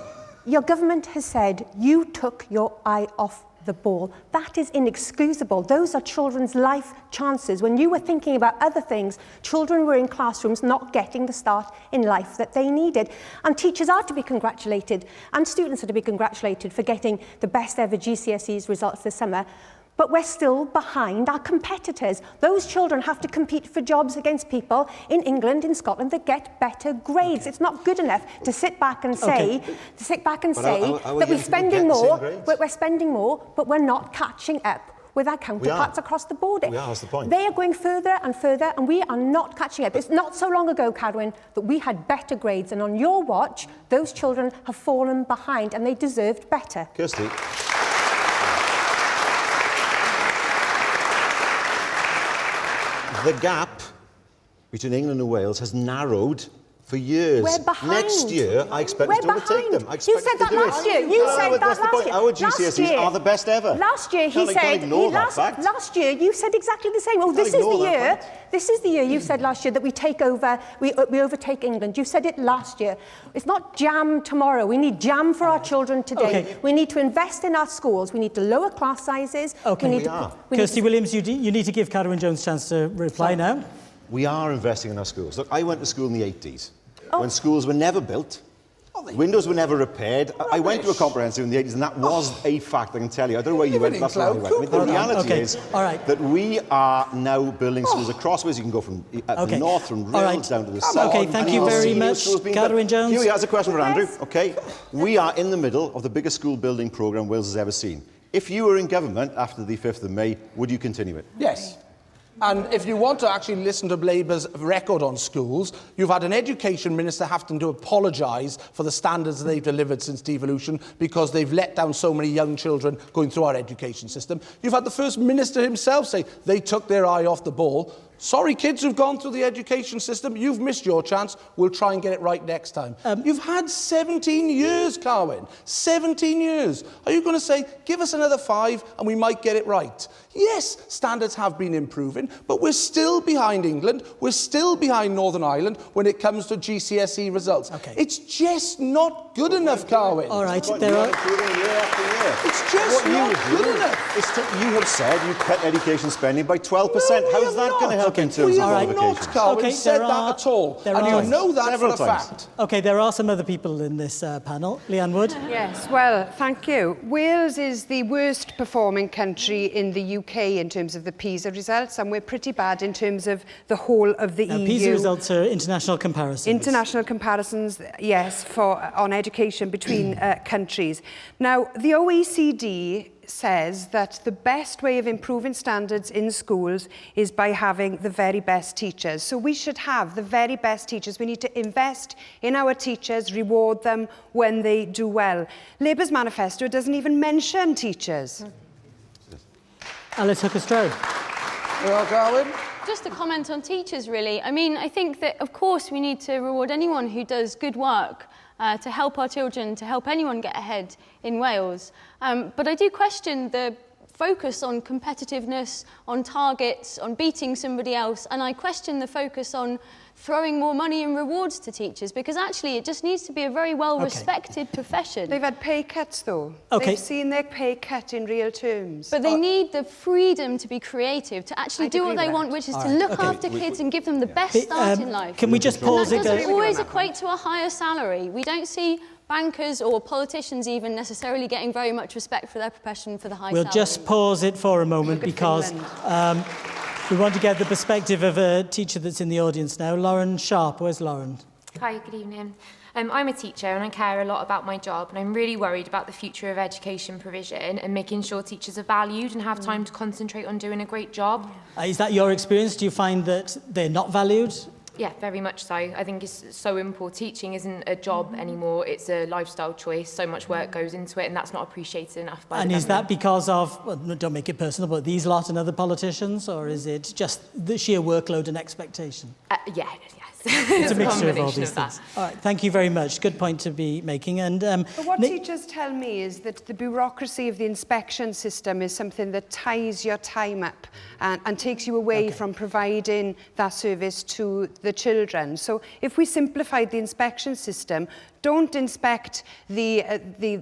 your government has said you took your eye off the ball. That is inexcusable. Those are children's life chances. When you were thinking about other things, children were in classrooms not getting the start in life that they needed. And teachers are to be congratulated, and students are to be congratulated for getting the best ever GCSEs results this summer. But we're still behind our competitors. Those children have to compete for jobs against people in England, in Scotland, that get better grades. It's not good enough to sit back and say, that we're spending more, but we're not catching up with our counterparts across the board. We are, that's the point. They are going further and further, and we are not catching up. It's not so long ago, Carwyn, that we had better grades, and on your watch, those children have fallen behind, and they deserved better. Kirsty. The gap between England and Wales has narrowed for years. We're behind. Next year, I expect us to overtake them. You said that last year. You said that last year. Our GCSEs are the best ever. Last year, he said. Last year, you said exactly the same. Oh, this is the year. This is the year you said last year that we take over. We overtake England. You said it last year. It's not jam tomorrow. We need jam for our children today. Okay. We need to invest in our schools. We need to lower class sizes. Okay, Kirsty Williams, you need to give Carwyn Jones a chance to reply now. We are investing in our schools. Look, I went to school in the 80s. When schools were never built, windows were never repaired. I went to a comprehensive in the 80s, and that was a fact, I can tell you. I don't know where you went, that's where I went. I mean, the reality is that we are now building schools across Wales. You can go from the north, from Wales down to the south. Okay, thank you very much, Carwyn Jones. Here has a question for Andrew. Okay, we are in the middle of the biggest school building programme Wales has ever seen. If you were in government after the 5th of May, would you continue it? Yes. And if you want to actually listen to Labour's record on schools, you've had an education minister having to apologise for the standards they've delivered since devolution because they've let down so many young children going through our education system. You've had the First Minister himself say they took their eye off the ball. Sorry, kids who've gone through the education system, you've missed your chance. We'll try and get it right next time. You've had 17 years, Carwyn. 17 years. Are you going to say, give us another 5 and we might get it right? Yes, standards have been improving, but we're still behind England. We're still behind Northern Ireland when it comes to GCSE results. It's just not good enough, Carwyn. All right, It's just not good enough. You have said you cut education spending by 12%. How's that going to help in terms of qualifications? We have not, Carwyn, said that at all. And you know that for a fact. Okay, there are some other people in this panel. Leanne Wood. Yes, well, thank you. Wales is the worst performing country in the UK in terms of the PISA results, and we're pretty bad in terms of the whole of the EU. PISA results are international comparisons. International comparisons, yes, on education between countries. Now, the OECD says that the best way of improving standards in schools is by having the very best teachers. So we should have the very best teachers. We need to invest in our teachers, reward them when they do well. Labour's manifesto doesn't even mention teachers. Alice Hooker-Strode. Well, Carwyn? Just a comment on teachers, really. I mean, I think that, of course, we need to reward anyone who does good work to help our children, to help anyone get ahead in Wales. But I do question the focus on competitiveness, on targets, on beating somebody else, and I question the focus on throwing more money and rewards to teachers, because actually it just needs to be a very well-respected profession. They've had pay cuts, though. Okay. They've seen their pay cut in real terms. But they need the freedom to be creative, to actually do what they want, which is to look after kids and give them the best start in life. Can we just pause and that it? doesn't always equate to a higher salary. We don't see bankers or politicians even necessarily getting very much respect for their profession for the high We'll salary. just pause it for a moment because we want to get the perspective of a teacher that's in the audience now. Lauren Sharp, where's Lauren? Hi, good evening. I'm a teacher and I care a lot about my job, and I'm really worried about the future of education provision and making sure teachers are valued and have time to concentrate on doing a great job. Is that your experience? Do you find that they're not valued? Yeah, very much so. I think it's so important. Teaching isn't a job anymore, it's a lifestyle choice. So much work goes into it, and that's not appreciated enough by And the is that government. because of, well, don't make it personal, but these lot and other politicians, or is it just the sheer workload and expectation? Yes. It's a mixture of all combination these of that. things. All right, thank you very much. Good point to be making. And But what teachers tell me is that the bureaucracy of the inspection system is something that ties your time up and takes you away from providing that service to the children. So if we simplified the inspection system, don't inspect the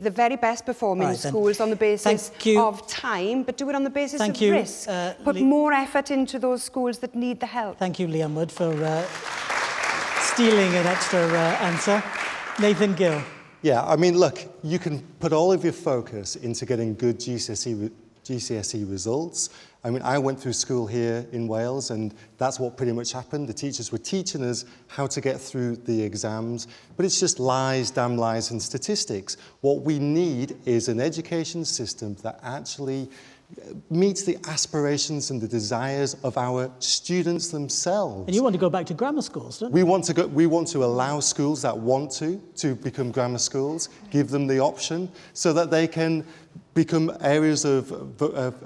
very best performing schools on the basis of time, but do it on the basis of risk. Put more effort into those schools that need the help. Thank you, Liam Wood, for stealing an extra answer. Nathan Gill. Yeah, I mean, look, you can put all of your focus into getting good GCSE results. I mean, I went through school here in Wales, and that's what pretty much happened. The teachers were teaching us how to get through the exams, but it's just lies, damn lies, and statistics. What we need is an education system that actually meets the aspirations and the desires of our students themselves. And you want to go back to grammar schools, don't you? We want to allow schools that want to become grammar schools, give them the option so that they can become areas of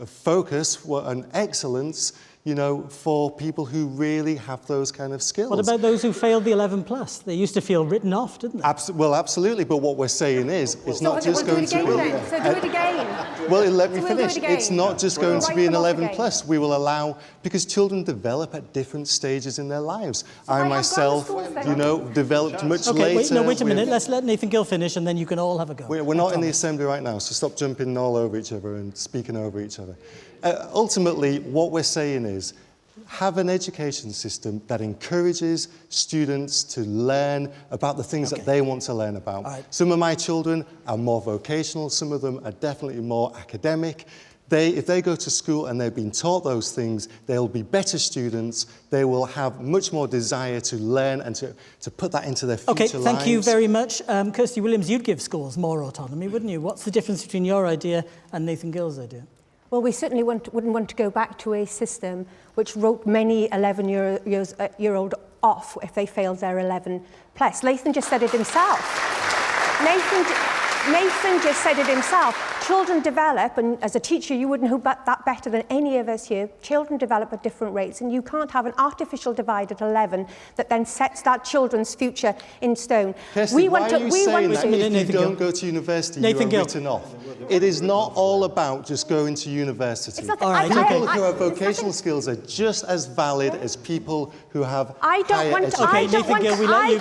focus and excellence, you know, for people who really have those kind of skills. What about those who failed the 11 plus? They used to feel written off, didn't they? Well, absolutely. But what we're saying is, it's not just going to be. So do it again. Well, let me finish. It's not just going to be an 11 plus. We will allow, because children develop at different stages in their lives. I myself, you know, developed much later. Wait a minute. Let's let Nathan Gill finish, and then you can all have a go. We're not in the assembly right now, so stop jumping all over each other and speaking over each other. Ultimately, what we're saying is, have an education system that encourages students to learn about the things that they want to learn about. Some of my children are more vocational, some of them are definitely more academic. If they go to school and they've been taught those things, they'll be better students, they will have much more desire to learn and to put that into their future lives. Okay, thank you very much. Kirsty Williams, you'd give schools more autonomy, wouldn't you? What's the difference between your idea and Nathan Gill's idea? Well, we certainly wouldn't want to go back to a system which wrote many 11-year-old off if they failed their 11 plus. Nathan just said it himself. Nathan just said it himself. Children develop, and as a teacher you wouldn't know that better than any of us here, children develop at different rates, and you can't have an artificial divide at 11 that then sets that children's future in stone. Kirsty, why are you saying that if you don't go to university, you are written off? It is not all about just going to university. People who have vocational skills are just as valid as people who have higher education. I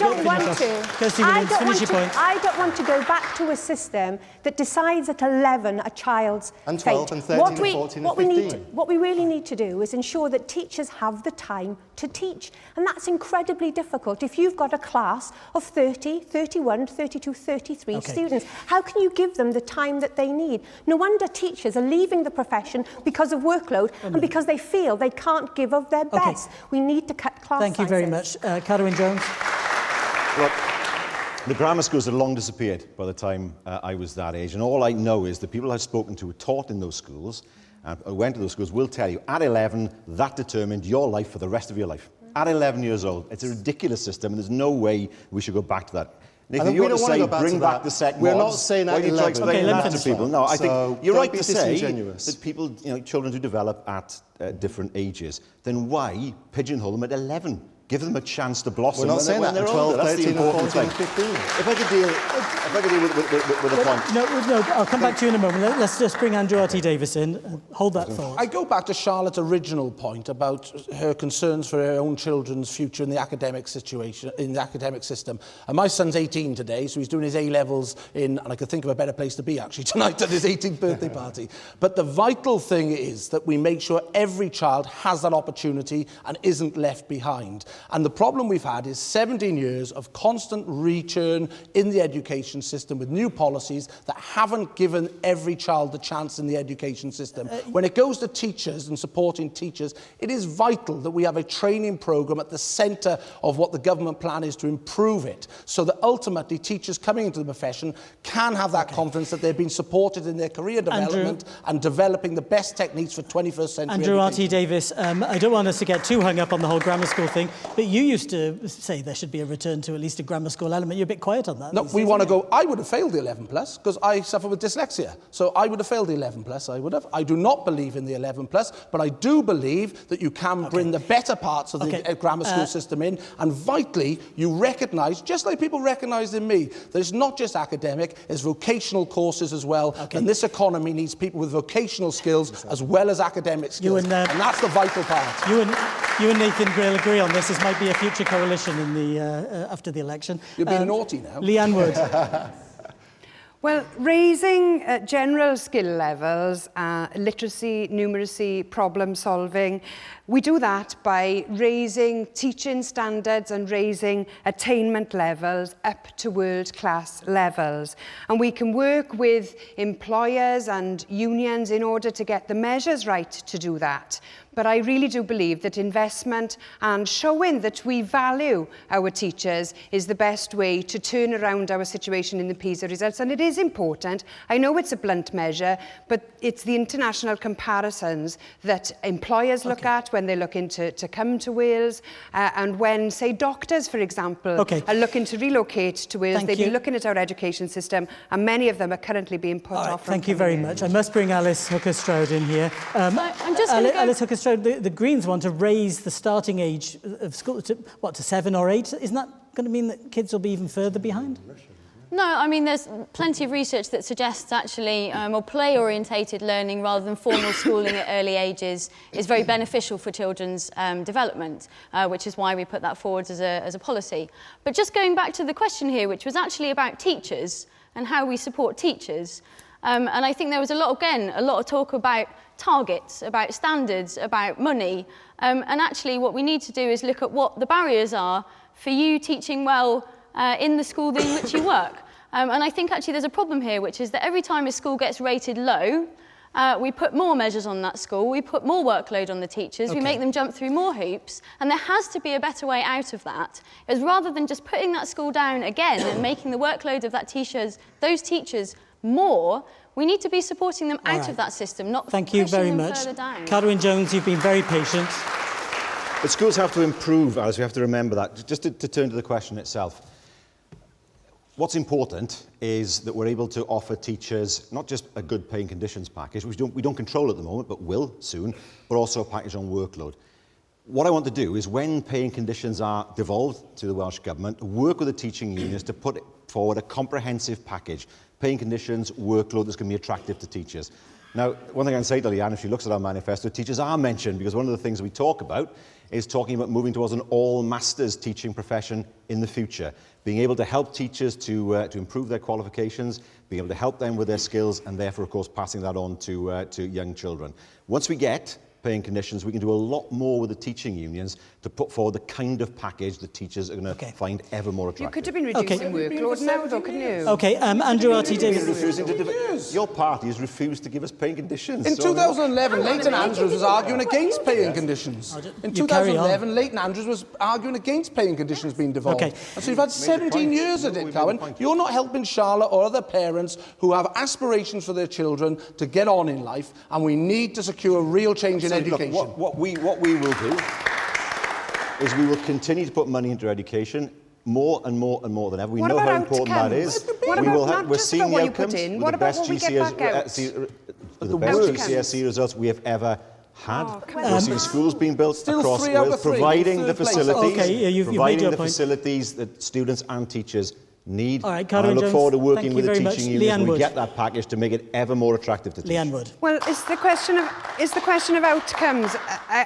don't want to go back to a system that decides at 11 a child's and 12 fate. and 13 and 14 and 15. What we really need to do is ensure that teachers have the time to teach, and that's incredibly difficult. If you've got a class of 30, 31, 32, 33 students, how can you give them the time that they need? No wonder teachers are leaving the profession because of workload and because they feel they can't give of their best. We need to cut class sizes. Thank you very much. Carwyn Jones. Look, the grammar schools had long disappeared by the time I was that age, and all I know is the people I've spoken to who taught in those schools and went to those schools will tell you, at 11, that determined your life for the rest of your life. At 11 years old. It's a ridiculous system, and there's no way we should go back to that. Nathan, you want to say bring back the second We're not saying at 11. Explain that to people. No, I think you're right to say disingenuous. that people, you know, children who develop at different ages, then why pigeonhole them at 11? Give them a chance to blossom. We're not saying that when in they're 12, older. That's the 13, important 14, thing. 15. If I could deal with a point. No, I'll come back to you in a moment. Let's just bring Andrew R.T. Davis in. Hold that thought. I go back to Charlotte's original point about her concerns for her own children's future in the academic situation, in the academic system. And my son's 18 today, so he's doing his A-levels and I could think of a better place to be actually tonight at his 18th birthday party. But the vital thing is that we make sure every child has that opportunity and isn't left behind. And the problem we've had is 17 years of constant return in the education system with new policies that haven't given every child the chance in the education system. When it goes to teachers and supporting teachers, it is vital that we have a training programme at the centre of what the government plan is to improve it, so that ultimately teachers coming into the profession can have that confidence that they're being supported in their career development and developing the best techniques for 21st century Andrew education. R.T. Davis, I don't want us to get too hung up on the whole grammar school thing, but you used to say there should be a return to at least a grammar school element. You're a bit quiet on that. No, we want to go. I would have failed the 11 plus because I suffer with dyslexia. So I would have failed the 11 plus. I would have. I do not believe in the 11 plus, but I do believe that you can bring the better parts of the grammar school system in. And vitally, you recognise, just like people recognised in me, that it's not just academic, it's vocational courses as well. And this economy needs people with vocational skills as well as academic skills. And that's the vital part. You and Nathan Grail agree on this. This might be a future coalition in the after the election. You're being naughty now. Leanne Wood. Well, raising general skill levels, literacy, numeracy, problem solving, we do that by raising teaching standards and raising attainment levels up to world-class levels. And we can work with employers and unions in order to get the measures right to do that. But I really do believe that investment and showing that we value our teachers is the best way to turn around our situation in the PISA results. And it is important. I know it's a blunt measure, but it's the international comparisons that employers look at when they're looking to come to Wales. And when, say, doctors, for example, are looking to relocate to Wales, they'd be looking at our education system, and many of them are currently being put off. Thank you very much. I must bring Alice Hooker-Stroud in here. I'm just going to Alice Hooker-Stroud, the Greens want to raise the starting age of school to 7 or 8. Isn't that going to mean that kids will be even further behind? No, I mean, there's plenty of research that suggests actually more play-orientated learning rather than formal schooling at early ages is very beneficial for children's development, which is why we put that forward as a policy. But just going back to the question here, which was actually about teachers and how we support teachers, and I think there was a lot of talk about targets, about standards, about money, and actually what we need to do is look at what the barriers are for you teaching well in the school in which you work. And I think actually there's a problem here, which is that every time a school gets rated low, we put more measures on that school, we put more workload on the teachers, we make them jump through more hoops, and there has to be a better way out of that. Is rather than just putting that school down again and making the workload of those teachers more, we need to be supporting them out of that system, not Thank you very pushing them much. further down. Catherine Jones, you've been very patient. But schools have to improve, Alice. We have to remember that. Just to turn to the question itself. What's important is that we're able to offer teachers not just a good paying conditions package, which we don't control at the moment, but will soon, but also a package on workload. What I want to do is, when paying conditions are devolved to the Welsh Government, work with the teaching unions to put forward a comprehensive package, paying conditions, workload that's going to be attractive to teachers. Now, one thing I can say to Leanne, if she looks at our manifesto, teachers are mentioned, because one of the things we talk about is talking about moving towards an all-masters teaching profession in the future, being able to help teachers to improve their qualifications, being able to help them with their skills, and therefore, of course, passing that on to young children. Once we get paying conditions, we can do a lot more with the teaching unions to put forward the kind of package that teachers are going to find ever more attractive. You could have been reducing workload now, though, couldn't you? Okay, Andrew R.T. Davis. Your party has refused to give us paying conditions. In 2011, Leighton Andrews was arguing against paying conditions. In 2011, Leighton Andrews was arguing against paying conditions being devolved. And so you've had 17 years of it, Cowan. You're not helping Charlotte or other parents who have aspirations for their children to get on in life, and we need to secure real change in education. Look, what we will do is we will continue to put money into education, more and more and more than ever. We know how important that is. We're seeing the outcomes with the best GCSE results we have ever had well, we seen schools being built Still across 3 out Wales, of 3, providing the third place. facilities, Okay, yeah, you've made providing your the point. facilities that students and teachers need. All right, And I Caroline look Jones, forward to thank working you with the very teaching much. unions Leanne when we Wood. get that package to make it ever more attractive to teach. Leanne Wood. Well, it's the question of outcomes.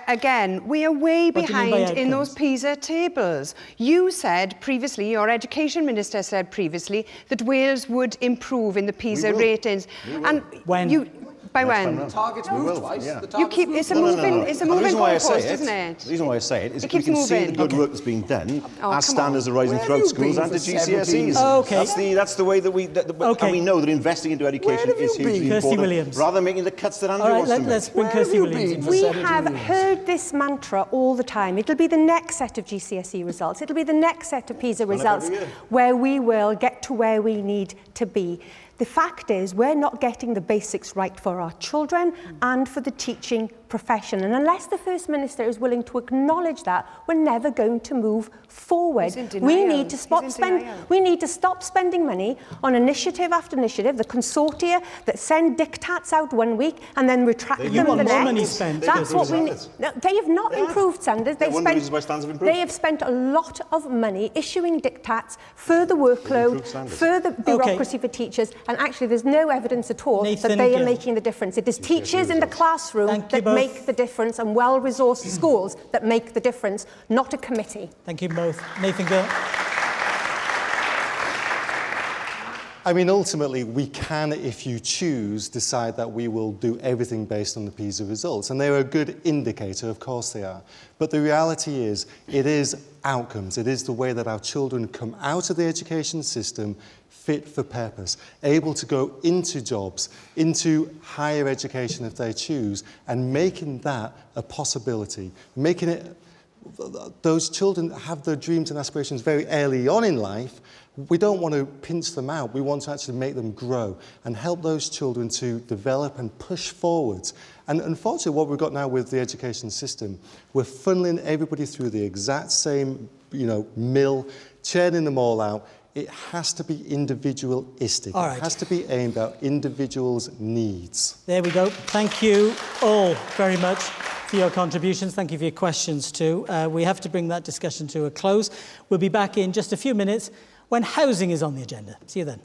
Again, we are way What do you mean by behind in those outcomes? PISA tables. You said previously, your education minister said previously, that Wales would improve in the PISA will. ratings. We will. And When? by Next time when? round. Targets We moved will, twice. yeah. The You targets keep moved it's a twice. moving it's a And the moving reason why I goalpost, say isn't it? The reason why I say it is It if we keeps can see the moving. good Okay. work that's being done, Oh, our come standards on. are rising Where throughout have you schools been and to for 17 GCSEs. Okay. That's the way that we... Okay. And we know that investing into education Where have is you hugely been? Kirsty important, Williams. rather than making the cuts that Andrew All right, wants to make. let's bring Where have Kirsty you Williams in been for for a We second. 17 have years? heard this mantra all the time. It'll be the next set of GCSE results. It'll be the next set of PISA results every year. where we will get to where we need to be. The fact is, we're not getting the basics right for our children and for the teaching profession. And unless the First Minister is willing to acknowledge that, we're never going to move forward. He's in We denial. need to He's in denial. we need to stop spending money on initiative after initiative, the consortia that send diktats out one week and then retract They them do the want more next. money spent. That's They what we improved need. standards. No, they have not improved standards. They're They've one of the spent, reasons why standards have improved. they have spent a lot of money issuing diktats, further workload, improved standards. further bureaucracy for teachers, and actually there's no evidence at all Nathan that they are Gill. making the difference. It is teachers in the classroom Thank you that both. make the difference, and well-resourced schools that make the difference, not a committee. Thank you both. Nathan Gill. I mean, ultimately, we can, if you choose, decide that we will do everything based on the PISA results. And they're a good indicator, of course they are. But the reality is, it is outcomes. It is the way that our children come out of the education system fit for purpose, able to go into jobs, into higher education if they choose, and making that a possibility, making it those children have their dreams and aspirations very early on in life. We don't want to pinch them out. We want to actually make them grow and help those children to develop and push forwards. And unfortunately, what we've got now with the education system, we're funneling everybody through the exact same, mill, churning them all out. It has to be individualistic. All right. It has to be aimed at individuals' needs. There we go. Thank you all very much for your contributions. Thank you for your questions too. We have to bring that discussion to a close. We'll be back in just a few minutes when housing is on the agenda. See you then.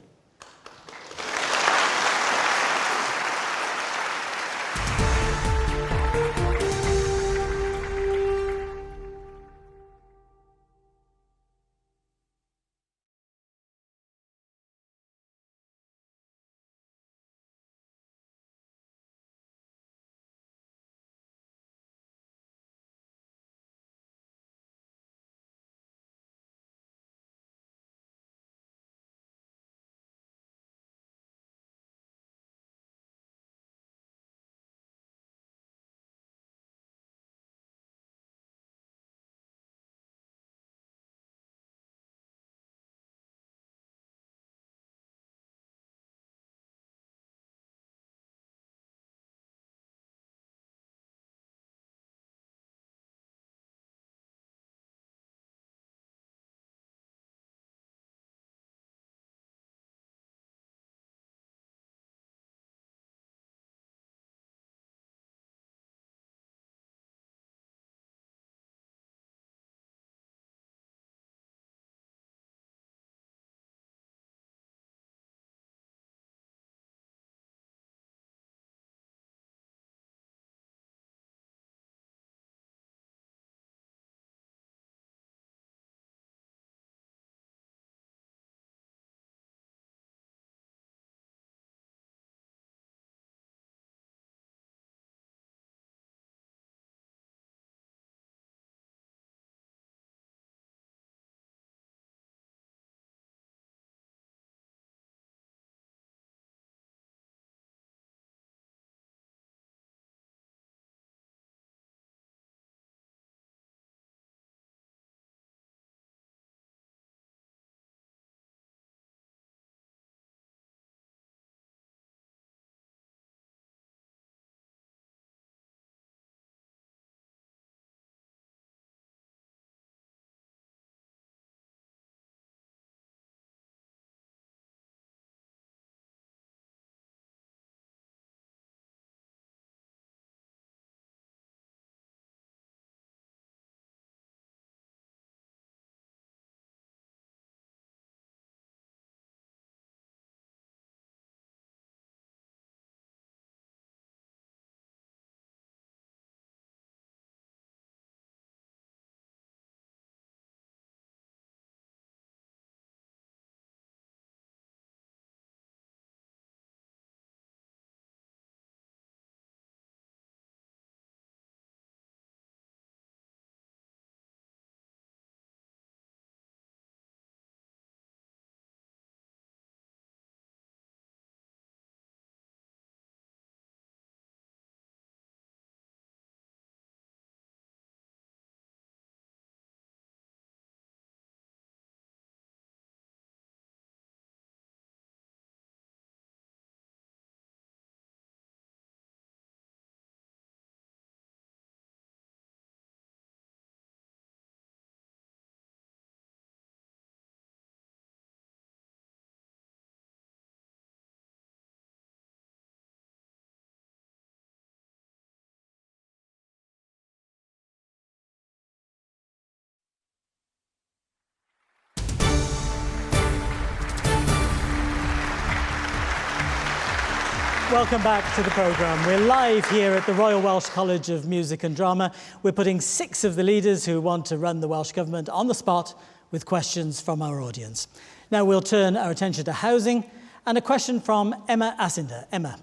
Welcome back to the programme. We're live here at the Royal Welsh College of Music and Drama. We're putting 6 of the leaders who want to run the Welsh Government on the spot with questions from our audience. Now we'll turn our attention to housing and a question from Emma Asinder. Emma.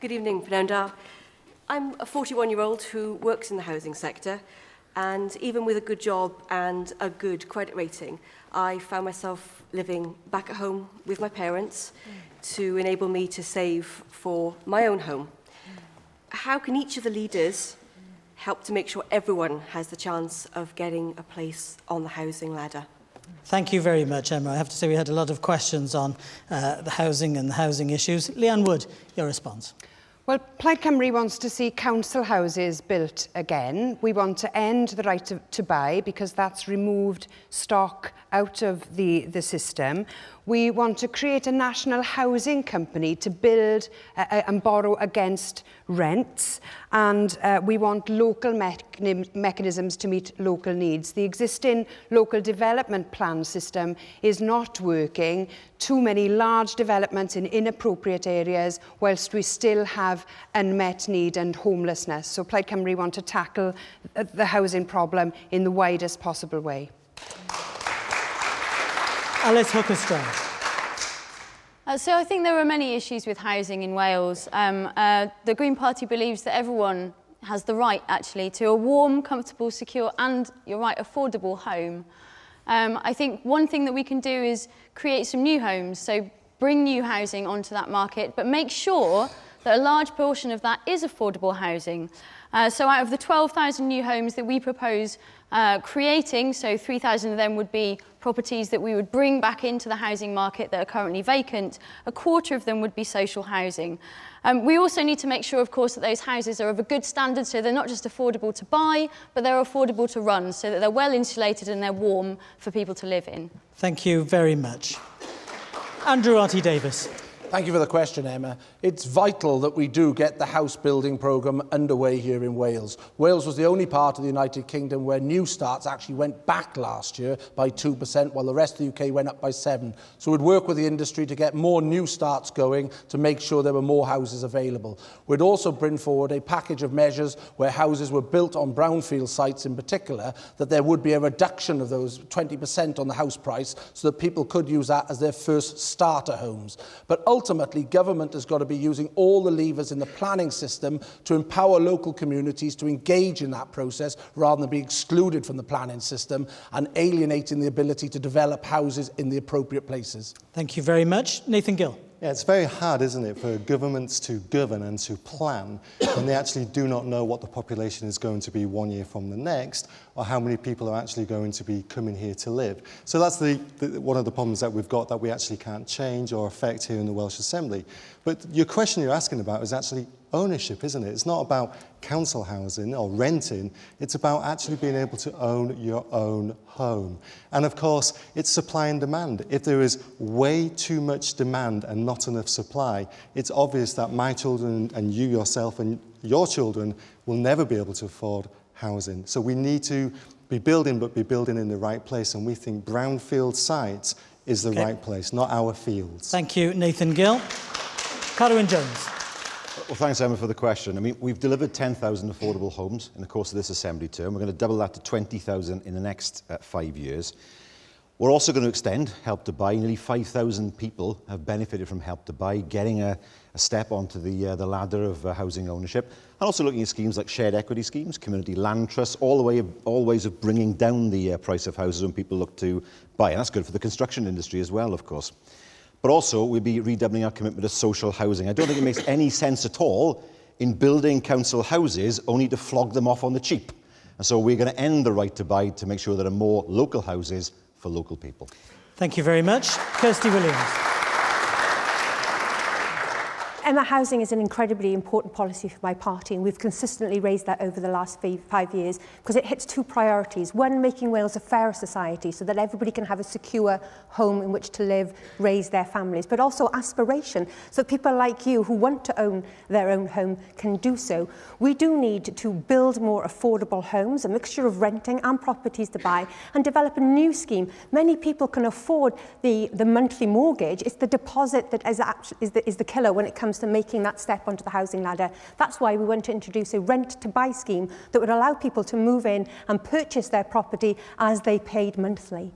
Good evening, Fernanda. I'm a 41-year-old who works in the housing sector, and even with a good job and a good credit rating, I found myself living back at home with my parents to enable me to save for my own home. How can each of the leaders help to make sure everyone has the chance of getting a place on the housing ladder? Thank you very much, Emma. I have to say we had a lot of questions on the housing and the housing issues. Leanne Wood, your response. Well, Plaid Cymru wants to see council houses built again. We want to end the right to buy because that's removed stock out of the system. We want to create a national housing company to build and borrow against rents. And we want local mechanisms to meet local needs. The existing local development plan system is not working. Too many large developments in inappropriate areas, whilst we still have unmet need and homelessness. So Plaid Cymru want to tackle the housing problem in the widest possible way. Alice Hooker-Strand. So I think there are many issues with housing in Wales. The Green Party believes that everyone has the right, actually, to a warm, comfortable, secure and, you're right, affordable home. I think one thing that we can do is create some new homes, so bring new housing onto that market, but make sure that a large portion of that is affordable housing. So out of the 12,000 new homes that we propose creating, so 3,000 of them would be properties that we would bring back into the housing market that are currently vacant, a quarter of them would be social housing. We also need to make sure, of course, that those houses are of a good standard, so they're not just affordable to buy, but they're affordable to run, so that they're well insulated and they're warm for people to live in. Thank you very much. Andrew Arty-Davis. Thank you for the question, Emma. It's vital that we do get the house building programme underway here in Wales. Wales was the only part of the United Kingdom where new starts actually went back last year by 2%, while the rest of the UK went up by 7%. So we'd work with the industry to get more new starts going to make sure there were more houses available. We'd also bring forward a package of measures where houses were built on brownfield sites in particular, that there would be a reduction of those 20% on the house price so that people could use that as their first starter homes. But ultimately, government has got to be using all the levers in the planning system to empower local communities to engage in that process rather than be excluded from the planning system and alienating the ability to develop houses in the appropriate places. Thank you very much. Nathan Gill. Yeah, it's very hard, isn't it, for governments to govern and to plan when they actually do not know what the population is going to be 1 year from the next, or how many people are actually going to be coming here to live. So that's one of the problems that we've got that we actually can't change or affect here in the Welsh Assembly. But your question you're asking about is actually ownership, isn't it? It's not about council housing or renting. It's about actually being able to own your own home. And of course, it's supply and demand. If there is way too much demand and not enough supply, it's obvious that my children and you yourself and your children will never be able to afford housing. So we need to be building, but be building in the right place. And we think brownfield sites is the right place, not our fields. Thank you, Nathan Gill. Carwyn Jones. Well, thanks, Emma, for the question. I mean, we've delivered 10,000 affordable homes in the course of this Assembly term. We're going to double that to 20,000 in the next 5 years. We're also going to extend Help to Buy. Nearly 5,000 people have benefited from Help to Buy, getting a step onto the ladder of housing ownership. And also looking at schemes like shared equity schemes, community land trusts, all ways of bringing down the price of houses when people look to buy. And that's good for the construction industry as well, of course. But also, we'll be redoubling our commitment to social housing. I don't think it makes any sense at all in building council houses only to flog them off on the cheap. And so we're going to end the right to buy to make sure there are more local houses for local people. Thank you very much. Kirsty Williams. Emma, housing is an incredibly important policy for my party, and we've consistently raised that over the last 5 years because it hits 2 priorities. One, making Wales a fairer society so that everybody can have a secure home in which to live, raise their families, but also aspiration so that people like you who want to own their own home can do so. We do need to build more affordable homes, a mixture of renting and properties to buy, and develop a new scheme. Many people can afford the monthly mortgage. It's the deposit that is the killer when it comes interest in making that step onto the housing ladder. That's why we want to introduce a rent-to-buy scheme that would allow people to move in and purchase their property as they paid monthly.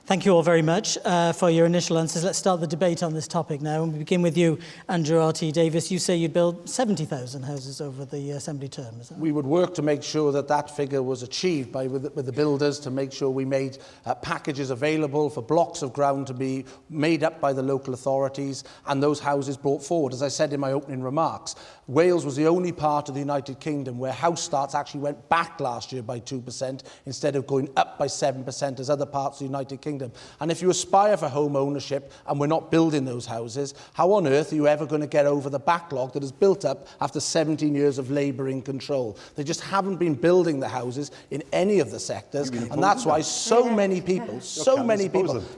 Thank you all very much for your initial answers. Let's start the debate on this topic now. And we begin with you, Andrew R.T. Davis. You say you'd build 70,000 houses over the Assembly term, is that right? We would work to make sure that that figure was achieved with the builders, to make sure we made packages available for blocks of ground to be made up by the local authorities and those houses brought forward. As I said in my opening remarks, Wales was the only part of the United Kingdom where house starts actually went back last year by 2% instead of going up by 7% as other parts of the United Kingdom. And if you aspire for home ownership and we're not building those houses, how on earth are you ever going to get over the backlog that has built up after 17 years of Labour in control? They just haven't been building the houses in any of the sectors, and that's why so many people,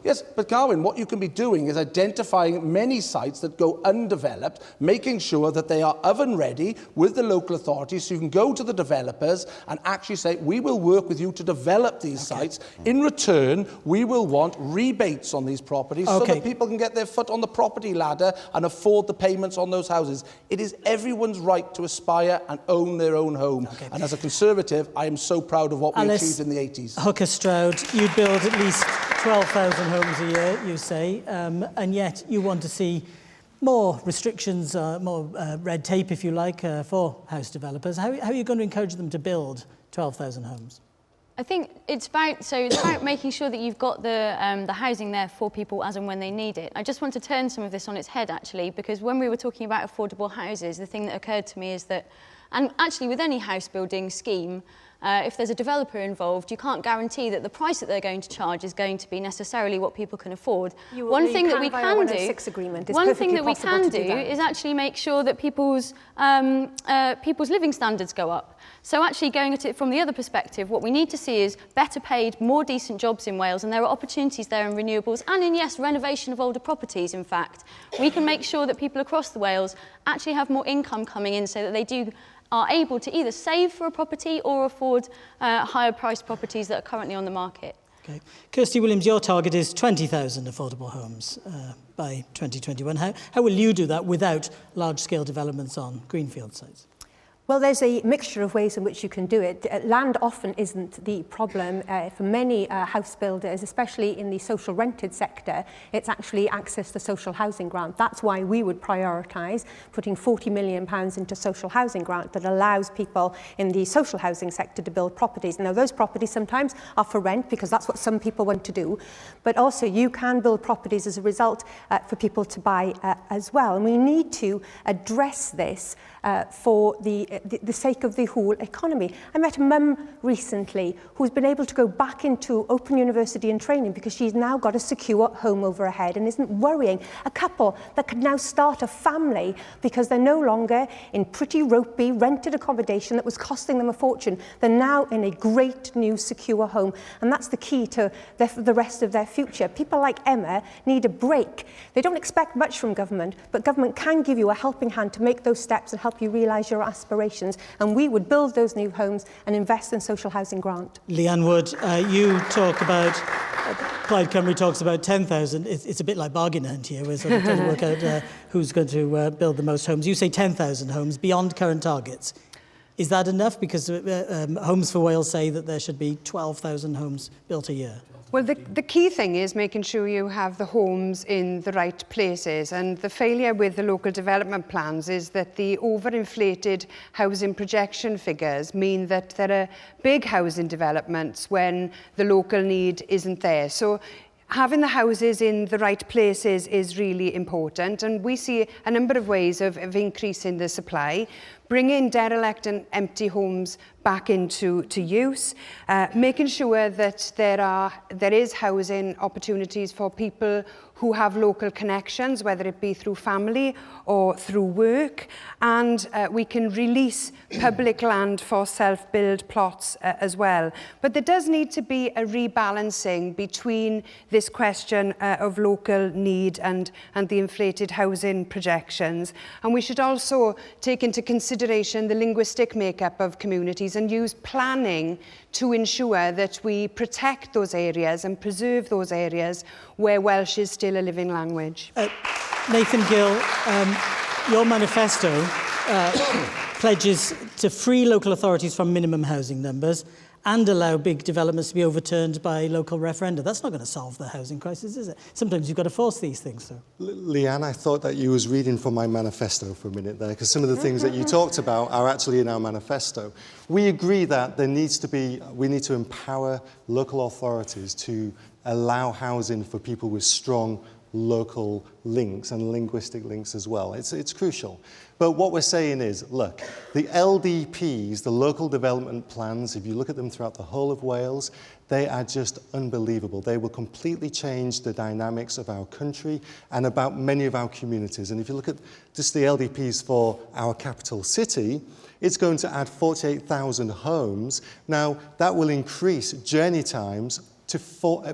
yes, but Carwyn, what you can be doing is identifying many sites that go undeveloped, making sure that they are oven ready with the local authorities, so you can go to the developers and actually say, we will work with you to develop these sites. In return, we will want rebates on these properties so that people can get their foot on the property ladder and afford the payments on those houses. It is everyone's right to aspire and own their own home. And as a Conservative, I am so proud of what we achieved in the 80s. Hooker-Stroud, you'd build at least 12,000 homes a year, you say, and yet you want to see more restrictions, more red tape, if you like, for house developers. How are you going to encourage them to build 12,000 homes? I think it's about making sure that you've got the housing there for people as and when they need it. I just want to turn some of this on its head, actually, because when we were talking about affordable houses, the thing that occurred to me is that, and actually with any house building scheme, if there's a developer involved, you can't guarantee that the price that they're going to charge is going to be necessily what people can afford. One thing that we can do is actually make sure that people's living standards go up. So actually going at it from the other perspective, what we need to see is better paid, more decent jobs in Wales, and there are opportunities there in renewables and in, yes, renovation of older properties, in fact. We can make sure that people across the Wales actually have more income coming in so that they are able to either save for a property or afford higher priced properties that are currently on the market. Okay. Kirsty Williams, your target is 20,000 affordable homes by 2021. How will you do that without large-scale developments on greenfield sites? Well, there's a mixture of ways in which you can do it. Land often isn't the problem for many house builders, especially in the social rented sector. It's actually access to social housing grant. That's why we would prioritise putting £40 million into social housing grant that allows people in the social housing sector to build properties. Now, those properties sometimes are for rent because that's what some people want to do, but also you can build properties as a result for people to buy as well. And we need to address this for the sake of the whole economy. I met a mum recently who's been able to go back into Open University and training because she's now got a secure home over her head and isn't worrying. A couple that could now start a family because they're no longer in pretty ropey rented accommodation that was costing them a fortune. They're now in a great new secure home, and that's the key to the rest of their future. People like Emma need a break. They don't expect much from government, but government can give you a helping hand to make those steps and help you realise your aspirations, and we would build those new homes and invest in social housing grant. Leanne Wood, you talk about, Plaid Cymru talks about 10,000. It's a bit like bargain hunt here. We're sort of trying to work out who's going to build the most homes. You say 10,000 homes beyond current targets. Is that enough? Because Homes for Wales say that there should be 12,000 homes built a year. Well, the key thing is making sure you have the homes in the right places, and the failure with the local development plans is that the overinflated housing projection figures mean that there are big housing developments when the local need isn't there. So having the houses in the right places is really important, and we see a number of ways of increasing the supply. Bringing derelict and empty homes back into use, making sure that there is housing opportunities for people who have local connections, whether it be through family or through work, and we can release public land for self-build plots as well. But there does need to be a rebalancing between this question of local need and the inflated housing projections. And we should also take into consideration the linguistic makeup of communities and use planning to ensure that we protect those areas and preserve those areas where Welsh is still a living language. Nathan Gill, your manifesto pledges to free local authorities from minimum housing numbers and allow big developments to be overturned by local referenda. That's not going to solve the housing crisis, is it? Sometimes you've got to force these things through. Leanne, I thought that you was reading from my manifesto for a minute there, because some of the things that you talked about are actually in our manifesto. We agree that we need to empower local authorities to allow housing for people with strong local links and linguistic links as well. It's crucial. But what we're saying is, look, the LDPs, the local development plans, if you look at them throughout the whole of Wales, they are just unbelievable. They will completely change the dynamics of our country and about many of our communities. And if you look at just the LDPs for our capital city, it's going to add 48,000 homes. Now, that will increase journey times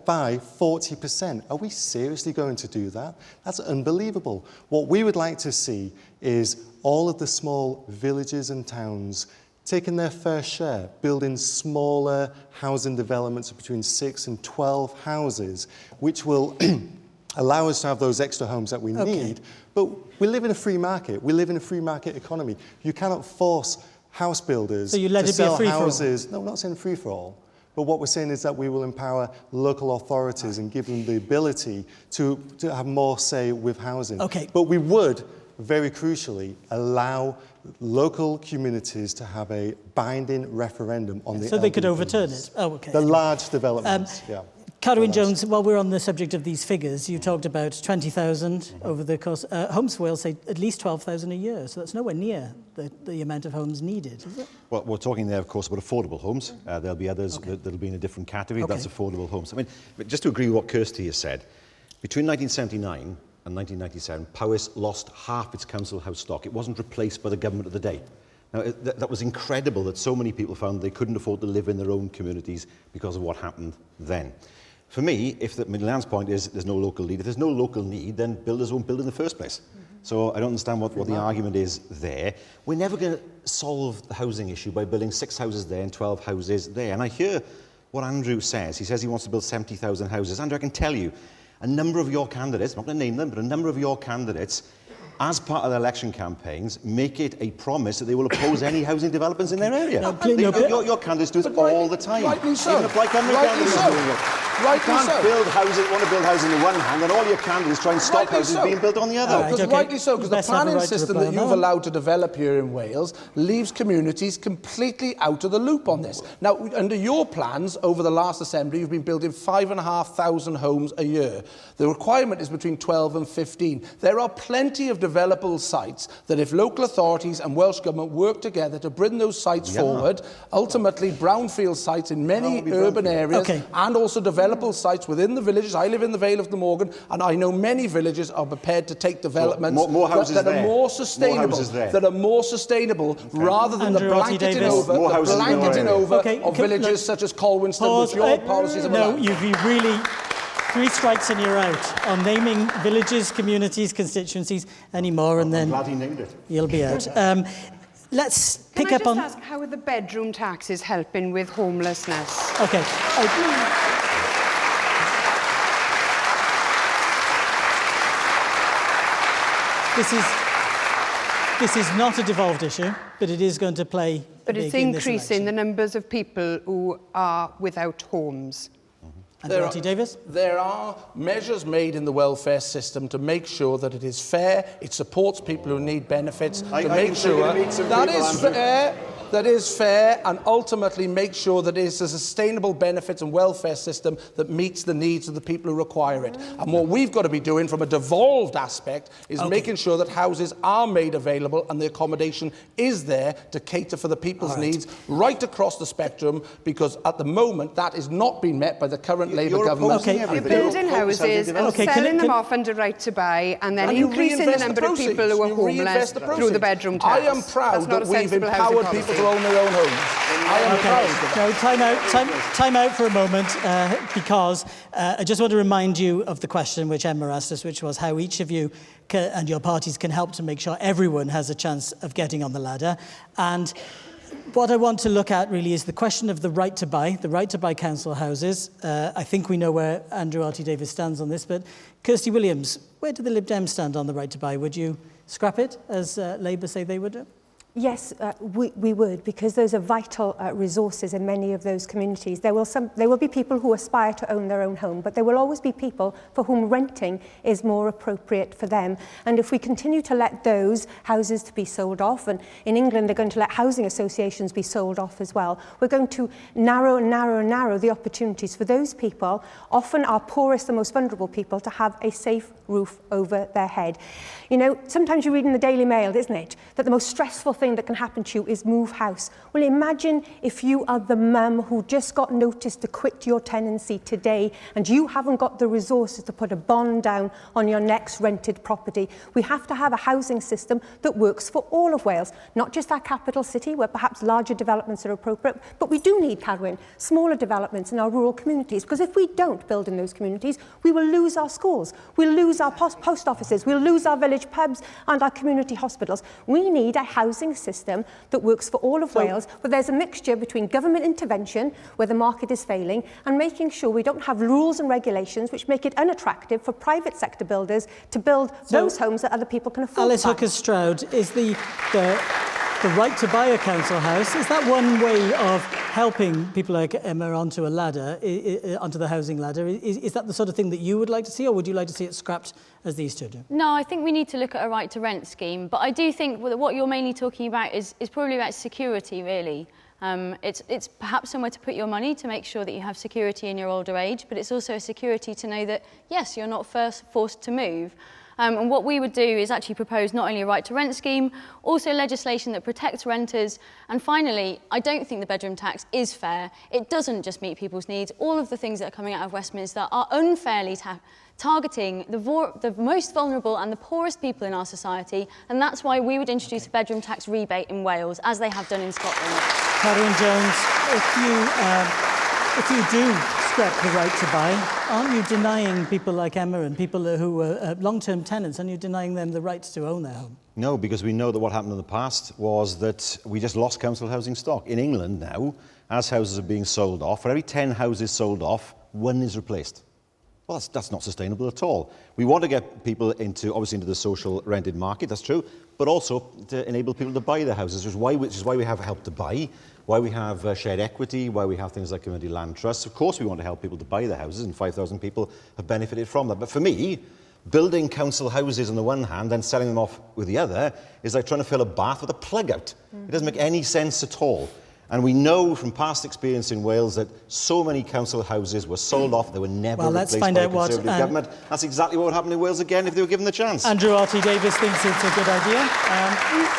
by 40%. Are we seriously going to do that? That's unbelievable. What we would like to see is all of the small villages and towns taking their fair share, building smaller housing developments of between 6 and 12 houses, which will allow us to have those extra homes that we need. But we live in a free market. We live in a free market economy. You cannot force house builders to sell houses. No, we're not saying free for all. But what we're saying is that we will empower local authorities and give them the ability to have more say with housing. But we would, very crucially, allow local communities to have a binding referendum on the So they could overturn it? Oh, okay. The large developments, yeah. Carwyn Jones, while we're on the subject of these figures, you talked about 20,000 over the course. Homes for Wales say at least 12,000 a year, so that's nowhere near the amount of homes needed, is it? Well, we're talking there, of course, about affordable homes. There'll be others that'll be in a different category. That's affordable homes. I mean, just to agree with what Kirsty has said, between 1979 and 1997, Powys lost half its council house stock. It wasn't replaced by the government of the day. Now, that was incredible that so many people found they couldn't afford to live in their own communities because of what happened then. For me, if Leanne's point is there's no local need, if there's no local need, then builders won't build in the first place. So I don't understand what the argument is there. We're never going to solve the housing issue by building 6 houses there and 12 houses there. And I hear what Andrew says. He says he wants to build 70,000 houses. Andrew, I can tell you, a number of your candidates, I'm not going to name them, but a number of your candidates, as part of the election campaigns, make it a promise that they will oppose any housing developments in their area. Your candidates do it all the time. Rightly so. Even the Plaid Cymru candidates are doing it. You can't want to build housing on one hand, and all your candidates try and stop houses being built on the other. Because rightly so, because the planning system that you've allowed to develop here in Wales leaves communities completely out of the loop on this. Now, under your plans, over the last Assembly, you've been building 5,500 homes a year. The requirement is between 12 and 15. There are plenty of developable sites that if local authorities and Welsh Government work together to bring those sites forward, ultimately brownfield sites in many urban areas and also developable sites within the villages. I live in the Vale of Glamorgan and I know many villages are prepared to take developments that are more sustainable, rather than the blanketing over of villages such as Colwinston, which your policies have allowed. No, you've really 3 strikes and you're out on naming villages, communities, constituencies anymore, and then I'm glad he named it. You'll be out. Let's pick up on... Can I just ask, how are the bedroom taxes helping with homelessness? Okay. This is not a devolved issue, but it is going to play. But it's increasing the numbers of people who are without homes. There are measures made in the welfare system to make sure that it is fair, it supports people who need benefits, to make sure that is fair and ultimately make sure that it is a sustainable benefits and welfare system that meets the needs of the people who require it. And what we've got to be doing from a devolved aspect is making sure that houses are made available and the accommodation is there to cater for the people's needs right across the spectrum, because at the moment that is not being met by the current Labour government. You're building houses and selling them off under right to buy and then increasing the number of people who are homeless through the bedroom tax. I am proud that we've empowered people to own their own homes. I am proud of that. Time out for a moment, because I just want to remind you of the question which Emma asked us, which was how each of you and your parties can help to make sure everyone has a chance of getting on the ladder. And what I want to look at really is the question of the right to buy council houses. I think we know where Andrew R.T. Davies stands on this, but Kirsty Williams, where do the Lib Dems stand on the right to buy? Would you scrap it, as Labour say they would do? Yes, we would, because those are vital resources in many of those communities. There will be people who aspire to own their own home, but there will always be people for whom renting is more appropriate for them. And if we continue to let those houses to be sold off, and in England they're going to let housing associations be sold off as well, we're going to narrow the opportunities for those people, often our poorest and most vulnerable people, to have a safe roof over their head. You know, sometimes you read in the Daily Mail, isn't it, that the most stressful thing that can happen to you is move house. Well, imagine if you are the mum who just got notice to quit your tenancy today and you haven't got the resources to put a bond down on your next rented property. We have to have a housing system that works for all of Wales, not just our capital city where perhaps larger developments are appropriate, but we do need, Carwyn, smaller developments in our rural communities, because if we don't build in those communities, we will lose our schools, we'll lose our post offices, we'll lose our village pubs and our community hospitals. We need a housing system that works for all of Wales, where there's a mixture between government intervention, where the market is failing, and making sure we don't have rules and regulations which make it unattractive for private sector builders to build those homes that other people can afford. Alice Hooker-Stroud, is the right to buy a council house, is that one way of helping people like Emma onto a ladder, onto the housing ladder? Is that the sort of thing that you would like to see, or would you like to see it scrapped as these two do? No, I think we need to look at a right to rent scheme, but I do think that what you're mainly talking about is probably about security, really. It's perhaps somewhere to put your money to make sure that you have security in your older age, but it's also a security to know that, yes, you're not forced to move. And what we would do is actually propose not only a right to rent scheme, also legislation that protects renters. And finally, I don't think the bedroom tax is fair. It doesn't just meet people's needs. All of the things that are coming out of Westminster are unfairly targeting the most vulnerable and the poorest people in our society. And that's why we would introduce a bedroom tax rebate in Wales, as they have done in Scotland. Carwyn Jones, if you do scrap the right to buy, aren't you denying people like Emma and people who are long-term tenants, aren't you denying them the right to own their home? No, because we know that what happened in the past was that we just lost council housing stock. In England now, as houses are being sold off, for every 10 houses sold off, 1 is replaced. Well, that's not sustainable at all. We want to get people obviously into the social rented market, that's true, but also to enable people to buy their houses, which is why we have Help to Buy, why we have shared equity, why we have things like community land trusts. Of course we want to help people to buy their houses, and 5,000 people have benefited from that. But for me, building council houses on the one hand and selling them off with the other is like trying to fill a bath with a plug out. It doesn't make any sense at all. And we know from past experience in Wales that so many council houses were sold off, they were never replaced by the Conservative government. That's exactly what would happen in Wales again if they were given the chance. Andrew Arty-Davis thinks it's a good idea.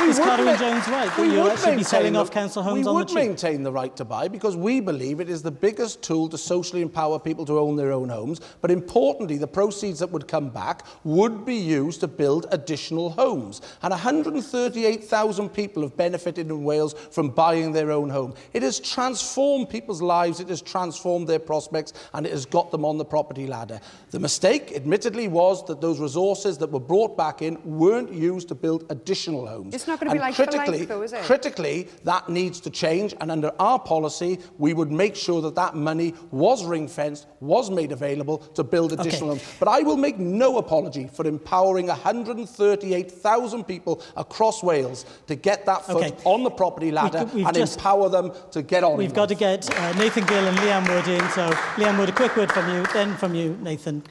Is Carwyn Jones right that you'll actually be selling off council homes on the cheap? We would maintain the right to buy because we believe it is the biggest tool to socially empower people to own their own homes. But importantly, the proceeds that would come back would be used to build additional homes. And 138,000 people have benefited in Wales from buying their own home. It has transformed people's lives, it has transformed their prospects, and it has got them on the property ladder. The mistake, admittedly, was that those resources that were brought back in weren't used to build additional homes. It's not going to be like for life, though, is it? Critically, that needs to change, and under our policy, we would make sure that that money was ring-fenced, was made available to build additional homes. But I will make no apology for empowering 138,000 people across Wales to get that foot on the property ladder and empower them to get on. We've got to get Nathan Gill and Leanne Wood in. So, Leanne Wood, a quick word from you, then from you, Nathan.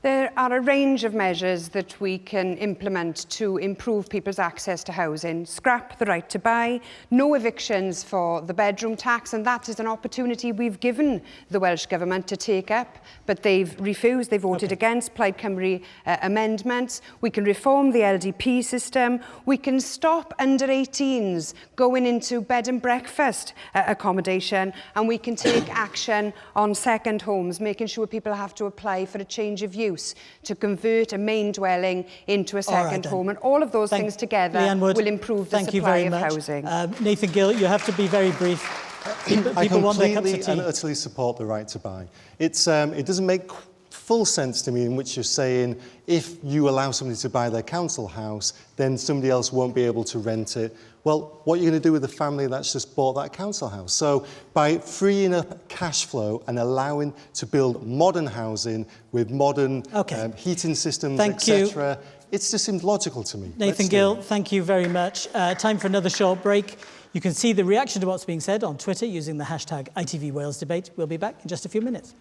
There are a range of measures that we can implement to improve people's access to housing. Scrap the right to buy, no evictions for the bedroom tax, and that is an opportunity we've given the Welsh Government to take up, but they've refused, they voted against Plaid Cymru amendments. We can reform the LDP system, we can stop under 18s going into bed and breakfast accommodation, and we can take action on second homes, making sure people have to apply for a change of use to convert a main dwelling into a second home. And all of those things together will improve the supply of housing. Nathan Gill, you have to be very brief. People want their cups of tea. I completely and utterly support the right to buy. It doesn't make full sense to me in which you're saying if you allow somebody to buy their council house, then somebody else won't be able to rent it. Well, what are you going to do with the family that's just bought that council house? So by freeing up cash flow and allowing to build modern housing with modern heating systems, etc., It just seemed logical to me. Nathan Gill, thank you very much. Time for another short break. You can see the reaction to what's being said on Twitter using the hashtag ITV Wales Debate. We'll be back in just a few minutes.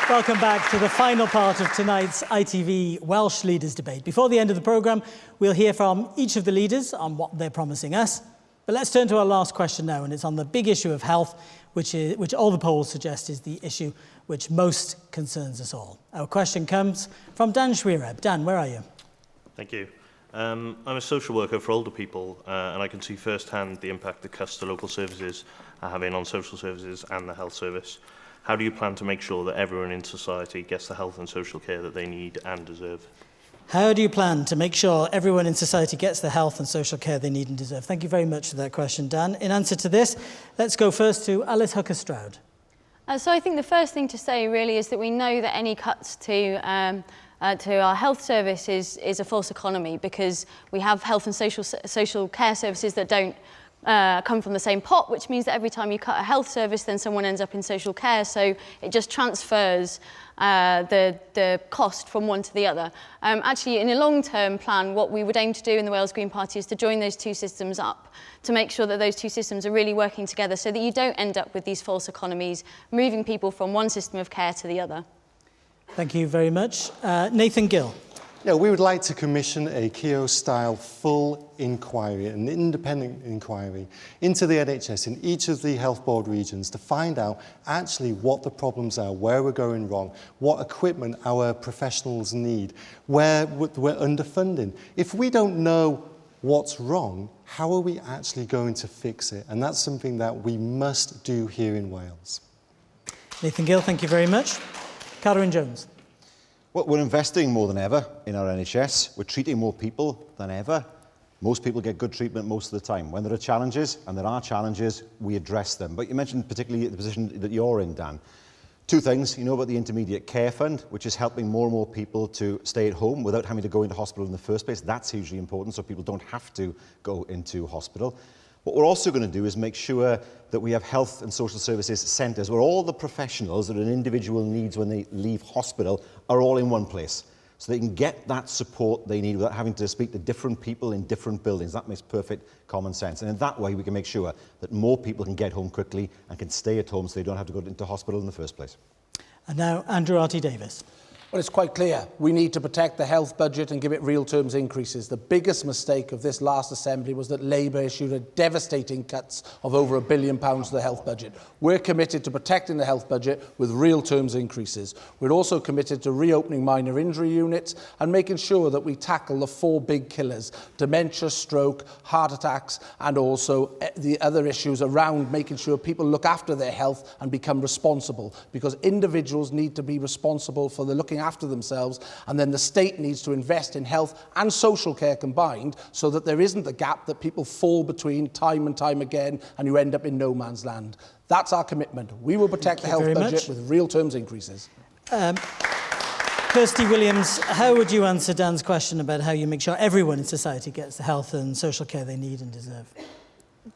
Welcome back to the final part of tonight's ITV Welsh Leaders Debate. Before the end of the programme, we'll hear from each of the leaders on what they're promising us. But let's turn to our last question now, and it's on the big issue of health, which all the polls suggest is the issue which most concerns us all. Our question comes from Dan Schwireb. Dan, where are you? Thank you. I'm a social worker for older people, and I can see firsthand the impact the cuts to local services are having on social services and the health service. How do you plan to make sure that everyone in society gets the health and social care that they need and deserve? How do you plan to make sure everyone in society gets the health and social care they need and deserve? Thank you very much for that question, Dan. In answer to this, let's go first to Alice Hooker-Stroud. So I think the first thing to say really is that we know that any cuts to our health service is a false economy, because we have health and social care services that don't come from the same pot, which means that every time you cut a health service, then someone ends up in social care. So it just transfers the cost from one to the other. Actually, in a long-term plan, what we would aim to do in the Wales Green Party is to join those two systems up, to make sure that those two systems are really working together so that you don't end up with these false economies, moving people from one system of care to the other. Thank you very much. Nathan Gill. Yeah, we would like to commission a Keogh-style full inquiry, an independent inquiry into the NHS in each of the health board regions to find out actually what the problems are, where we're going wrong, what equipment our professionals need, where we're underfunding. If we don't know what's wrong, how are we actually going to fix it? And that's something that we must do here in Wales. Nathan Gill, thank you very much. Catherine Jones. Well, we're investing more than ever in our NHS. We're treating more people than ever. Most people get good treatment most of the time. When there are challenges, and there are challenges, we address them. But you mentioned particularly the position that you're in, Dan. Two things. You know about the Intermediate Care Fund, which is helping more and more people to stay at home without having to go into hospital in the first place. That's hugely important, so people don't have to go into hospital. What we're also going to do is make sure that we have health and social services centres where all the professionals that an individual needs when they leave hospital are all in one place, so they can get that support they need without having to speak to different people in different buildings. That makes perfect common sense. And in that way, we can make sure that more people can get home quickly and can stay at home so they don't have to go into hospital in the first place. And now, Andrew Arty-Davis. Well, it's quite clear. We need to protect the health budget and give it real terms increases. The biggest mistake of this last Assembly was that Labour issued a devastating cuts of over £1 billion to the health budget. We're committed to protecting the health budget with real terms increases. We're also committed to reopening minor injury units and making sure that we tackle the 4 big killers: dementia, stroke, heart attacks, and also the other issues around making sure people look after their health and become responsible, because individuals need to be responsible for the looking after themselves, and then the state needs to invest in health and social care combined so that there isn't the gap that people fall between time and time again and you end up in no man's land. That's our commitment. We will protect the health budget with real terms increases. Kirsty Williams, how would you answer Dan's question about how you make sure everyone in society gets the health and social care they need and deserve?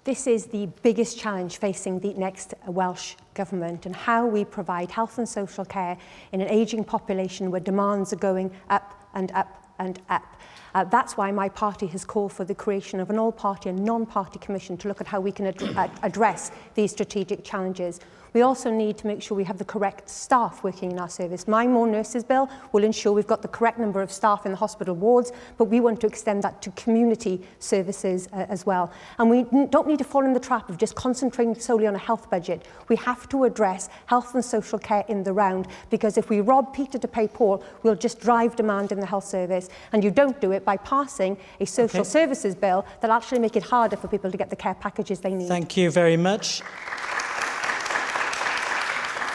This is the biggest challenge facing the next Welsh Government, and how we provide health and social care in an ageing population where demands are going up and up and up. That's why my party has called for the creation of an all-party and non-party commission to look at how we can address these strategic challenges. We also need to make sure we have the correct staff working in our service. My More Nurses Bill will ensure we've got the correct number of staff in the hospital wards, but we want to extend that to community services as well. And we don't need to fall in the trap of just concentrating solely on a health budget. We have to address health and social care in the round, because if we rob Peter to pay Paul, we'll just drive demand in the health service. And you don't do it by passing a social services bill that actually make it harder for people to get the care packages they need. Thank you very much.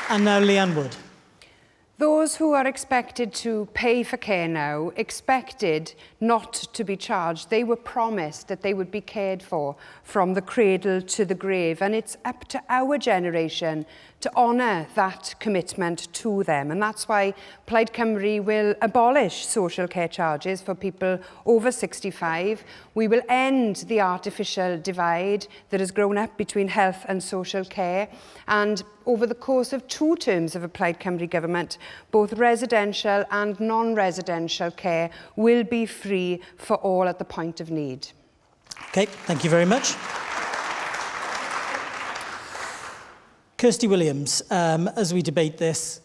And now Leanne Wood. Those who are expected to pay for care now expected not to be charged. They were promised that they would be cared for from the cradle to the grave, and it's up to our generation to honour that commitment to them. And that's why Plaid Cymru will abolish social care charges for people over 65. We will end the artificial divide that has grown up between health and social care. And over the course of 2 terms of a Plaid Cymru government, both residential and non-residential care will be free for all at the point of need. Okay, thank you very much. Kirsty Williams, as we debate this,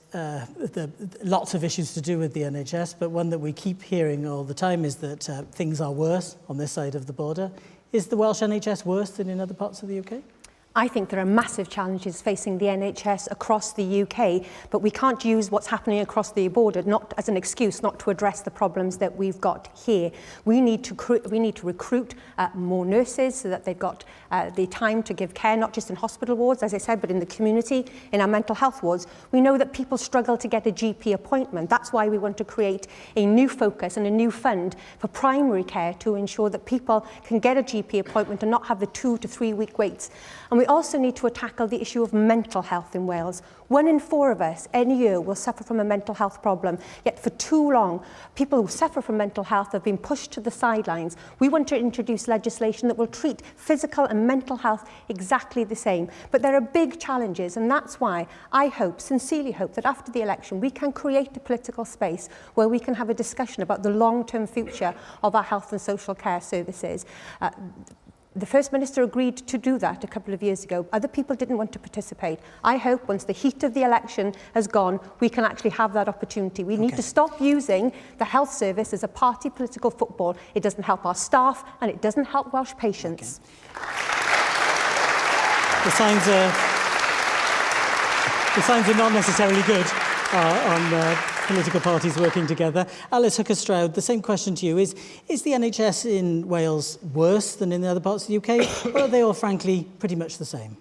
lots of issues to do with the NHS, but one that we keep hearing all the time is that things are worse on this side of the border. Is the Welsh NHS worse than in other parts of the UK? I think there are massive challenges facing the NHS across the UK, but we can't use what's happening across the border not as an excuse not to address the problems that we've got here. We need to recruit more nurses so that they've got the time to give care, not just in hospital wards, as I said, but in the community, in our mental health wards. We know that people struggle to get a GP appointment. That's why we want to create a new focus and a new fund for primary care to ensure that people can get a GP appointment and not have the 2 to 3 week waits. And we We also need to tackle the issue of mental health in Wales. 1 in 4 of us any year will suffer from a mental health problem, yet for too long, people who suffer from mental health have been pushed to the sidelines. We want to introduce legislation that will treat physical and mental health exactly the same. But there are big challenges, and that's why I hope, sincerely hope, that after the election we can create a political space where we can have a discussion about the long-term future of our health and social care services. The First Minister agreed to do that a couple of years ago. Other people didn't want to participate. I hope once the heat of the election has gone, we can actually have that opportunity. We need to stop using the health service as a party political football. It doesn't help our staff and it doesn't help Welsh patients. The signs are not necessarily good on political parties working together. Alice Hooker-Stroud, the same question to you. Is the NHS in Wales worse than in the other parts of the UK, or are they all, frankly, pretty much the same?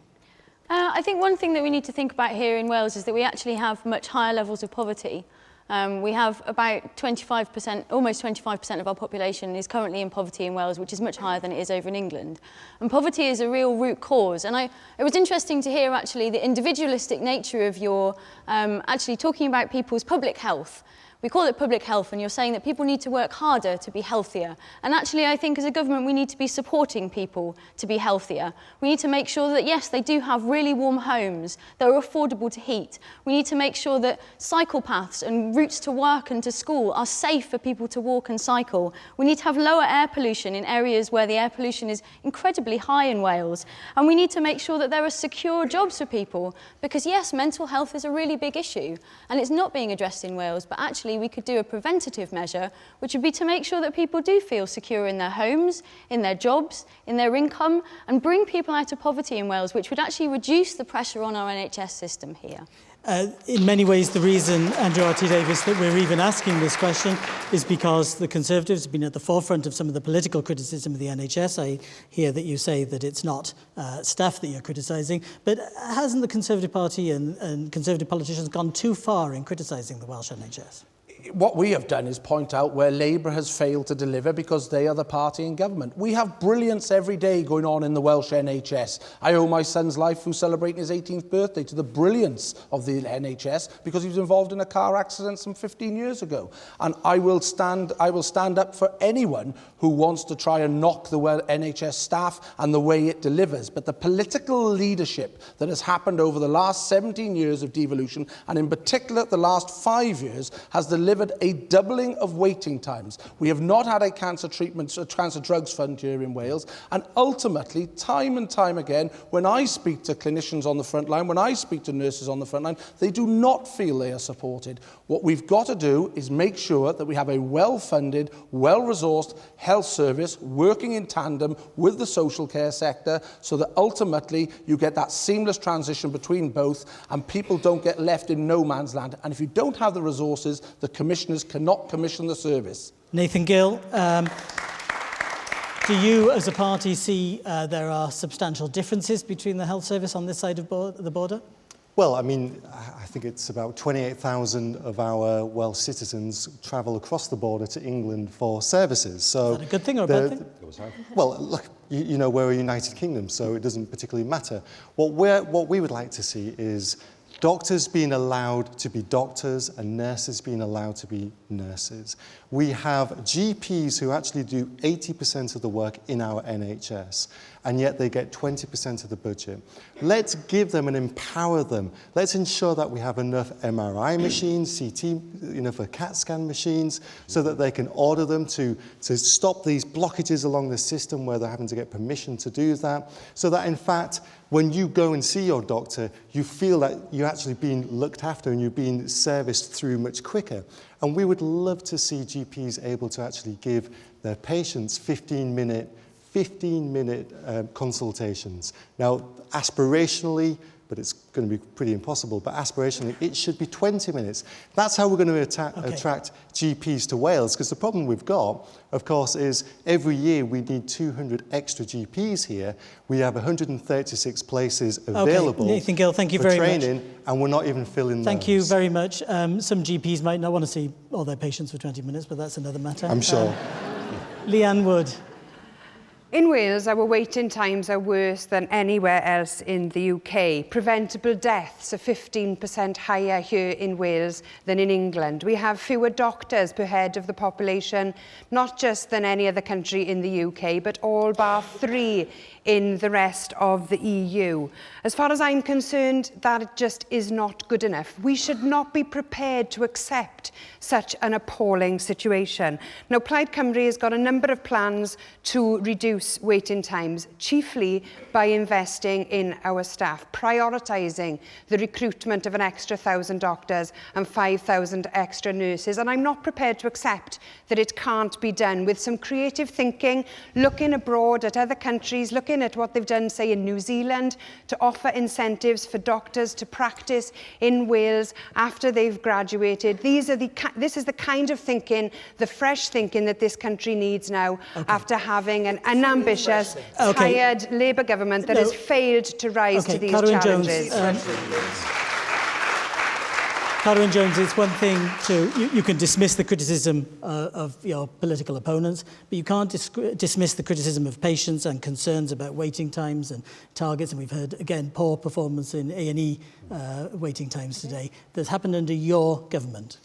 I think one thing that we need to think about here in Wales is that we actually have much higher levels of poverty. We have about 25%, almost 25% of our population is currently in poverty in Wales, which is much higher than it is over in England. And poverty is a real root cause. And it was interesting to hear actually the individualistic nature of your actually talking about people's public health. We call it public health, and you're saying that people need to work harder to be healthier. And actually, I think as a government, we need to be supporting people to be healthier. We need to make sure that, yes, they do have really warm homes that are affordable to heat. We need to make sure that cycle paths and routes to work and to school are safe for people to walk and cycle. We need to have lower air pollution in areas where the air pollution is incredibly high in Wales. And we need to make sure that there are secure jobs for people, because, yes, mental health is a really big issue, and it's not being addressed in Wales, but actually we could do a preventative measure, which would be to make sure that people do feel secure in their homes, in their jobs, in their income, and bring people out of poverty in Wales, which would actually reduce the pressure on our NHS system here. In many ways, the reason, Andrew R.T. Davis, that we're even asking this question is because the Conservatives have been at the forefront of some of the political criticism of the NHS. I hear that you say that it's not staff that you're criticising, but hasn't the Conservative Party and Conservative politicians gone too far in criticising the Welsh NHS? What we have done is point out where Labour has failed to deliver because they are the party in government. We have brilliance every day going on in the Welsh NHS. I owe my son's life, who's celebrating his 18th birthday, to the brilliance of the NHS because he was involved in a car accident some 15 years ago. And I will stand up for anyone who wants to try and knock the NHS staff and the way it delivers. But the political leadership that has happened over the last 17 years of devolution, and in particular the last 5 years, has delivered a doubling of waiting times. We have not had a cancer drugs fund here in Wales, and ultimately, time and time again, when I speak to clinicians on the front line, when I speak to nurses on the front line, they do not feel they are supported. What we've got to do is make sure that we have a well-funded, well-resourced health service working in tandem with the social care sector, so that ultimately you get that seamless transition between both and people don't get left in no man's land. And if you don't have the resources, the commissioners cannot commission the service. Nathan Gill, do you as a party see there are substantial differences between the health service on this side of the border? Well, I mean, I think it's about 28,000 of our Welsh citizens travel across the border to England for services. So is that a good thing or a bad thing? Well, look, you know, we're a United Kingdom, so it doesn't particularly matter. What we would like to see is doctors being allowed to be doctors and nurses being allowed to be nurses. We have GPs who actually do 80% of the work in our NHS, and yet they get 20% of the budget. Let's give them and empower them. Let's ensure that we have enough MRI machines, CT, for CAT scan machines, so that they can order them to stop these blockages along the system where they're having to get permission to do that, so that in fact, when you go and see your doctor, you feel that you're actually being looked after and you're being serviced through much quicker. And we would love to see GPs able to actually give their patients 15-minute consultations. Now, aspirationally, but it's going to be pretty impossible, but aspirationally, it should be 20 minutes. That's how we're going to attract GPs to Wales, because the problem we've got, of course, is every year we need 200 extra GPs here. We have 136 places available Nathan Gill, thank you for very training, much. And we're not even filling those. Thank you very much. Some GPs might not want to see all their patients for 20 minutes, but that's another matter. I'm sure. Leanne Wood. In Wales, our waiting times are worse than anywhere else in the UK. Preventable deaths are 15% higher here in Wales than in England. We have fewer doctors per head of the population, not just than any other country in the UK, but all bar 3 in the rest of the EU. As far as I'm concerned, that just is not good enough. We should not be prepared to accept such an appalling situation. Now, Plaid Cymru has got a number of plans to reduce waiting times, chiefly by investing in our staff, prioritising the recruitment of an extra 1,000 doctors and 5,000 extra nurses. And I'm not prepared to accept that it can't be done with some creative thinking, looking abroad at other countries, looking at what they've done, say, in New Zealand, to offer incentives for doctors to practice in Wales after they've graduated. This is the kind of thinking, the fresh thinking that this country needs now after having an ambitious, tired Labour government that has failed to rise to these challenges. Carwyn Jones, it's one thing to, you can dismiss the criticism of your political opponents, but you can't dismiss the criticism of patients and concerns about waiting times and targets. And we've heard, again, poor performance in A&E waiting times today. That's happened under your government.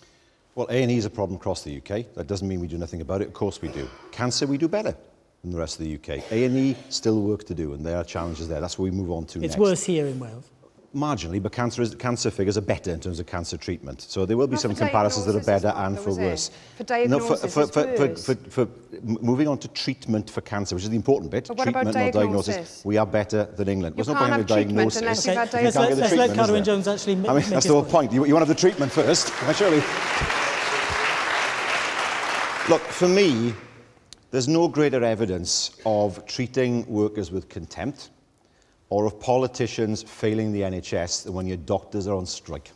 Well, A&E is a problem across the UK. That doesn't mean we do nothing about it. Of course we do. Cancer, we do better than the rest of the UK. A&E, still work to do, and there are challenges there. That's what we move on to next. It's worse here in Wales. Marginally, but cancer figures are better in terms of cancer treatment. So there will be some comparisons that are better and for worse. For diagnosis for moving on to treatment for cancer, which is the important bit. But what treatment, about diagnosis? Not diagnosis. We are better than England. You can't have treatment unless you've had diagnosis. Let's let Carwyn Jones actually make that's the whole point. You want to have the treatment first, surely. Look, for me, there's no greater evidence of treating workers with contempt or of politicians failing the NHS than when your doctors are on strike.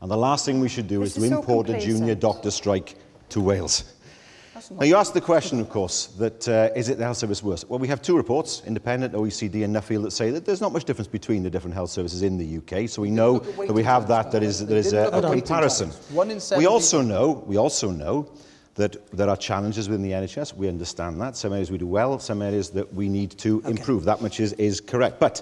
And the last thing we should do is to import a junior doctor strike to Wales. Now, you asked the question, of course, that is it the health service worse? Well, we have two reports, independent, OECD and Nuffield, that say that there's not much difference between the different health services in the UK, so we know that we have that is a comparison. We also know that there are challenges within the NHS. We understand that. Some areas we do well, some areas that we need to improve. That much is correct. But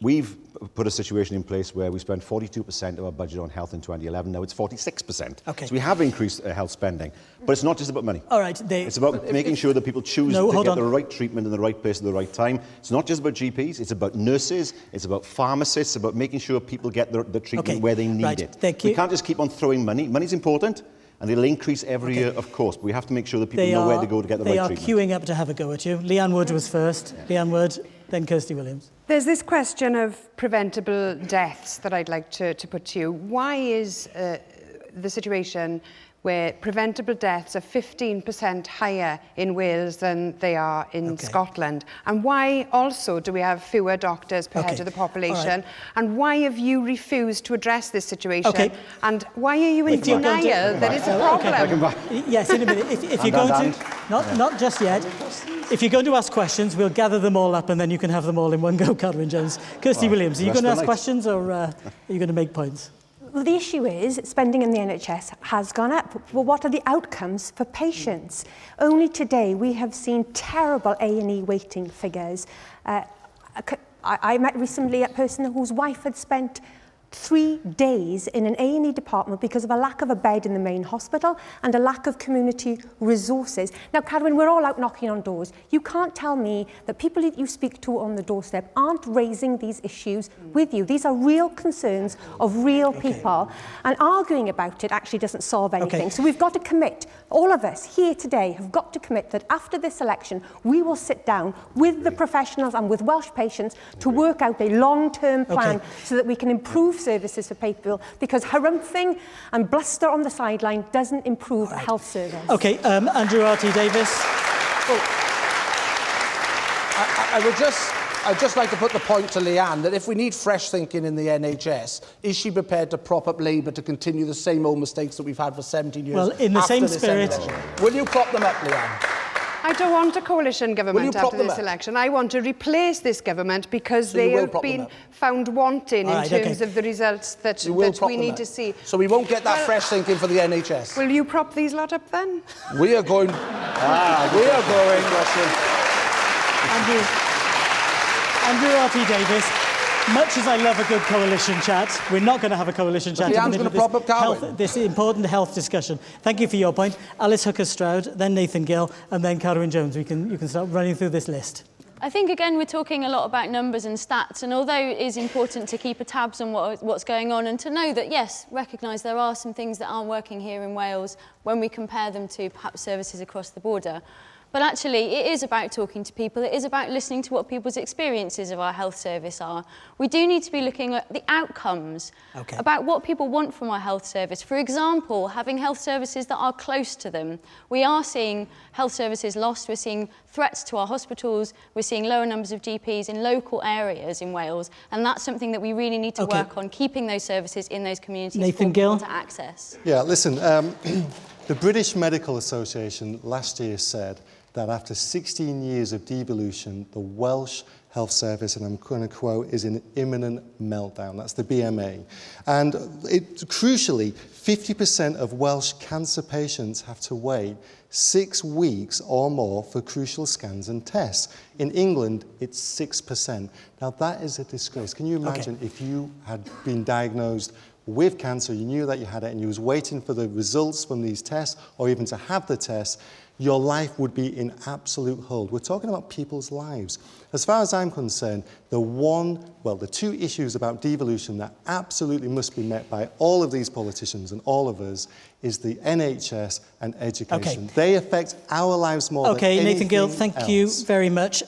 we've put a situation in place where we spent 42% of our budget on health in 2011. Now it's 46%. So we have increased health spending. But it's not just about money. All right. It's about making sure that people choose to get the right treatment in the right place at the right time. It's not just about GPs. It's about nurses. It's about pharmacists. It's about making sure people get the treatment where they need it. We can't just keep on throwing money. Money's important. And it'll increase every year, of course, but we have to make sure that people know where to go to get the right treatment. They are queuing up to have a go at you. Leanne Wood was first. Leanne Wood, then Kirsty Williams. There's this question of preventable deaths that I'd like to put to you. Why is the situation where preventable deaths are 15% higher in Wales than they are in Scotland? And why also do we have fewer doctors per head of the population? And why have you refused to address this situation? And why are you in denial that it's a problem? Yes, in a minute. If you're going to, not just yet. If you're going to ask questions, we'll gather them all up and then you can have them all in one go, Carwyn Jones. Kirsty Williams, are you going to ask questions or are you going to make points? Well, the issue is spending in the NHS has gone up. Well, what are the outcomes for patients? Only today we have seen terrible A&E waiting figures. I met recently a person whose wife had spent 3 days in an A&E department because of a lack of a bed in the main hospital and a lack of community resources. Now, Carwyn, we're all out knocking on doors. You can't tell me that people that you speak to on the doorstep aren't raising these issues with you. These are real concerns of real people, and arguing about it actually doesn't solve anything. So we've got to commit, all of us here today have got to commit that after this election, we will sit down with the professionals and with Welsh patients to work out a long-term plan so that we can improve services for people, because harumphing and bluster on the sideline doesn't improve a health service. Andrew R.T. Davis. Well, I'd just like to put the point to Leanne that if we need fresh thinking in the NHS, is she prepared to prop up Labour to continue the same old mistakes that we've had for 17 years? Well, in the same spirit. Will you prop them up, Leanne? I don't want a coalition government after this election. I want to replace this government because they have been found wanting in terms of the results that we need to see. So we won't get that fresh thinking for the NHS. Will you prop these lot up then? We are going... we are going... Andrew R.T. Davis. Much as I love a good coalition chat, we're not going to have a coalition chat in the middle of this important health discussion. Thank you for your point. Alice Hooker-Stroud, then Nathan Gill, and then Carwyn Jones. You can start running through this list. I think, again, we're talking a lot about numbers and stats, and although it is important to keep a tabs on what's going on and to know that, yes, recognise there are some things that aren't working here in Wales when we compare them to perhaps services across the border. But actually, it is about talking to people. It is about listening to what people's experiences of our health service are. We do need to be looking at the outcomes, about what people want from our health service. For example, having health services that are close to them. We are seeing health services lost. We're seeing threats to our hospitals. We're seeing lower numbers of GPs in local areas in Wales. And that's something that we really need to work on, keeping those services in those communities Nathan for people to access. Yeah, listen, the British Medical Association last year said that after 16 years of devolution, the Welsh Health Service, and I'm going to quote, is in imminent meltdown. That's the BMA. And crucially, 50% of Welsh cancer patients have to wait 6 weeks or more for crucial scans and tests. In England, it's 6%. Now, that is a disgrace. Can you imagine if you had been diagnosed with cancer, you knew that you had it, and you was waiting for the results from these tests, or even to have the tests, your life would be in absolute hold. We're talking about people's lives. As far as I'm concerned, the two issues about devolution that absolutely must be met by all of these politicians and all of us is the NHS and education. They affect our lives more than anything Nathan Gill, thank else. you very much.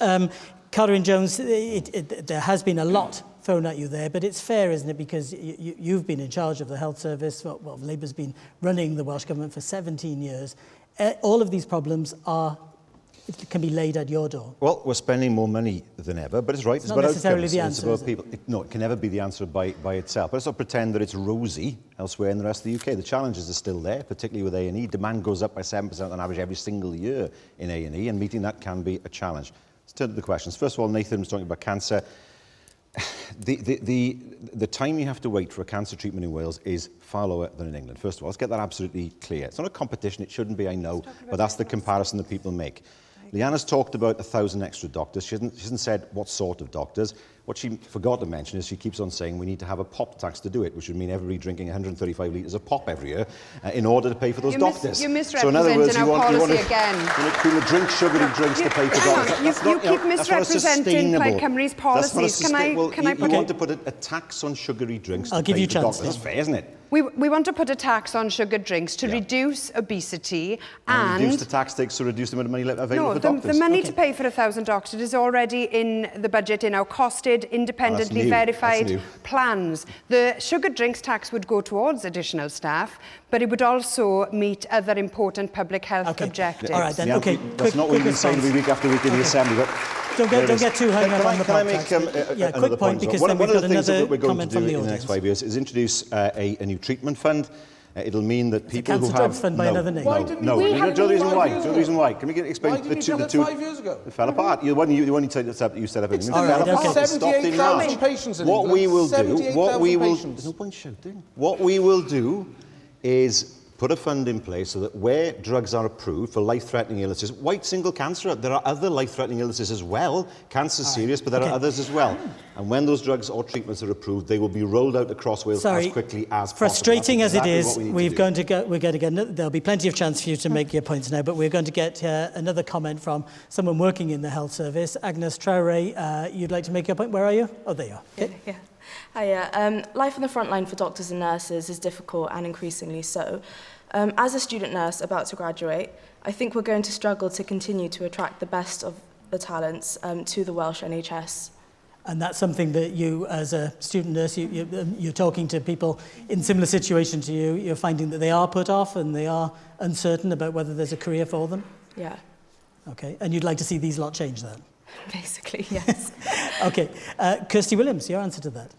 Carwyn Jones, there has been a lot thrown at you there, but it's fair, isn't it, because you've been in charge of the health service. Well, Labour's been running the Welsh Government for 17 years. All of these problems can be laid at your door. Well, we're spending more money than ever, but it's right. It's not necessarily the answer, it's about people. No, it can never be the answer by itself. But let's not pretend that it's rosy elsewhere in the rest of the UK. The challenges are still there, particularly with A&E. Demand goes up by 7% on average every single year in A&E, and meeting that can be a challenge. Let's turn to the questions. First of all, Nathan was talking about cancer. The time you have to wait for a cancer treatment in Wales is far lower than in England. First of all, let's get that absolutely clear. It's not a competition, it shouldn't be, I know, but that's the comparison that people make. Leanna's talked about 1,000 extra doctors. She hasn't said what sort of doctors. What she forgot to mention is she keeps on saying we need to have a pop tax to do it, which would mean everybody drinking 135 litres of pop every year in order to pay for those doctors. You're misrepresenting our policy again. You drink sugary drinks to pay for doctors. You keep misrepresenting Plaid Cymru's policies. Can I put You want to put a tax on sugary drinks to pay for doctors. That's fair, isn't it? We want to put a tax on sugar drinks to reduce obesity and reduce the tax takes to reduce the amount of money available for doctors. The money to pay for 1,000 doctors is already in the budget in our costed, independently verified plans. The sugar drinks tax would go towards additional staff, but it would also meet other important public health objectives. All right, then. That's not what you've been saying week after week in the Assembly. But Don't get too hung up on the Can I make another quick point, because one then we've of got the things another that we're going to comment do from the in the audience. next 5 years is introduce a new treatment fund. It'll mean that people who cancer have... drugs fund by another name. No, do you know the reason why? Can we explain the two... 5 years ago? It fell apart. The one you set up. It fell apart. 78,000 patients in What we will do... There's no point shouting. What we will do is put a fund in place so that where drugs are approved for life-threatening illnesses, white single cancer, there are other life-threatening illnesses as well. Cancer's serious, but there are others as well. And when those drugs or treatments are approved, they will be rolled out across Wales as quickly as possible. Frustrating as it is, we're going to get. There'll be plenty of chance for you to make your points now, but we're going to get another comment from someone working in the health service. Agnes Traore, you'd like to make your point? Where are you? Oh, there you are. Okay. Yeah. Hiya. Life on the front line for doctors and nurses is difficult and increasingly so. As a student nurse about to graduate, I think we're going to struggle to continue to attract the best of the talents to the Welsh NHS. And that's something that you, as a student nurse, you're talking to people in similar situation to you. You're finding that they are put off and they are uncertain about whether there's a career for them? Yeah. Okay. And you'd like to see these lot change that? Basically, yes. Okay. Kirsty Williams, your answer to that?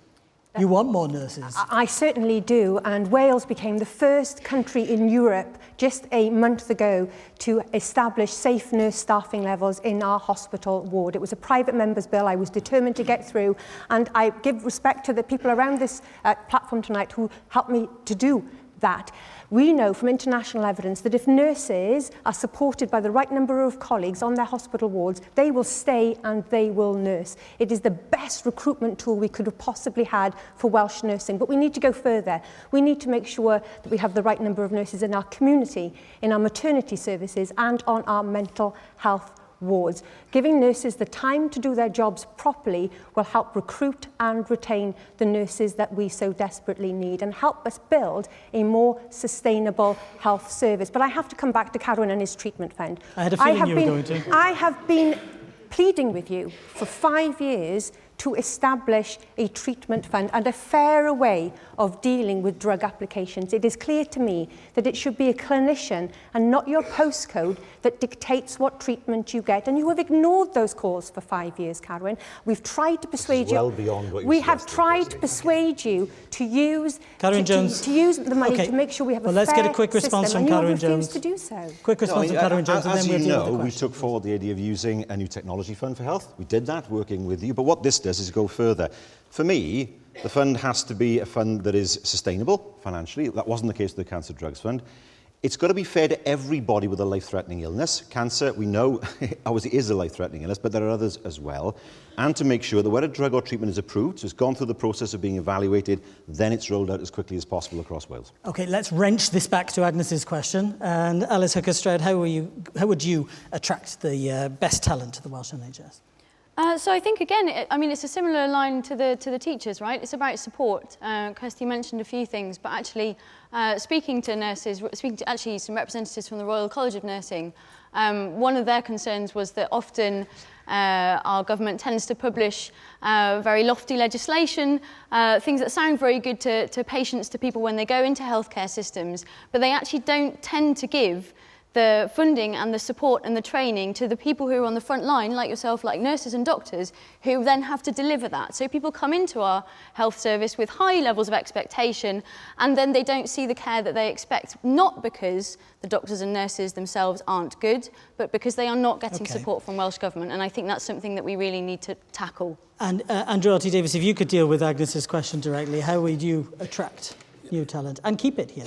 You want more nurses? I certainly do, and Wales became the first country in Europe just a month ago to establish safe nurse staffing levels in our hospital ward. It was a private member's bill I was determined to get through, and I give respect to the people around this platform tonight who helped me to do that. We know from international evidence that if nurses are supported by the right number of colleagues on their hospital wards, they will stay and they will nurse. It is the best recruitment tool we could have possibly had for Welsh nursing. But we need to go further. We need to make sure that we have the right number of nurses in our community, in our maternity services, and on our mental health wards. Giving nurses the time to do their jobs properly will help recruit and retain the nurses that we so desperately need and help us build a more sustainable health service. But I have to come back to Carwyn and his treatment fund. I had a feeling you were going to. I have been pleading with you for 5 years to establish a treatment fund and a fairer way of dealing with drug applications. It is clear to me that it should be a clinician and not your postcode that dictates what treatment you get. And you have ignored those calls for 5 years, Carwyn. We've tried to persuade you. Well beyond what you we have tried to persuade you to use to use the money to make sure we have a fair let's get a quick response system, from and you Carwyn have refused Jones. to do so. Quick response from Carwyn Jones, and as then we'll you deal with the know, we question. took forward the idea of using a new technology fund for health. We did that, working with you. But what this does is go further. For me, the fund has to be a fund that is sustainable financially. That wasn't the case with the Cancer Drugs Fund. It's got to be fair to everybody with a life-threatening illness. Cancer, we know, obviously is a life-threatening illness, but there are others as well. And to make sure that when a drug or treatment is approved, so it's gone through the process of being evaluated, then it's rolled out as quickly as possible across Wales. OK, let's wrench this back to Agnes's question. And Alice Hooker-Stroud, how would you attract the best talent to the Welsh NHS? So I think, again, it's a similar line to the teachers, right? It's about support. Kirsty mentioned a few things, but actually speaking to nurses, speaking to actually some representatives from the Royal College of Nursing, one of their concerns was that often our government tends to publish very lofty legislation, things that sound very good to patients, to people when they go into healthcare systems, but they actually don't tend to give the funding and the support and the training to the people who are on the front line, like yourself, like nurses and doctors, who then have to deliver that. So people come into our health service with high levels of expectation, and then they don't see the care that they expect, not because the doctors and nurses themselves aren't good, but because they are not getting support from Welsh Government. And I think that's something that we really need to tackle. And Andrew L.T. Davis, if you could deal with Agnes's question directly, how would you attract new talent and keep it here?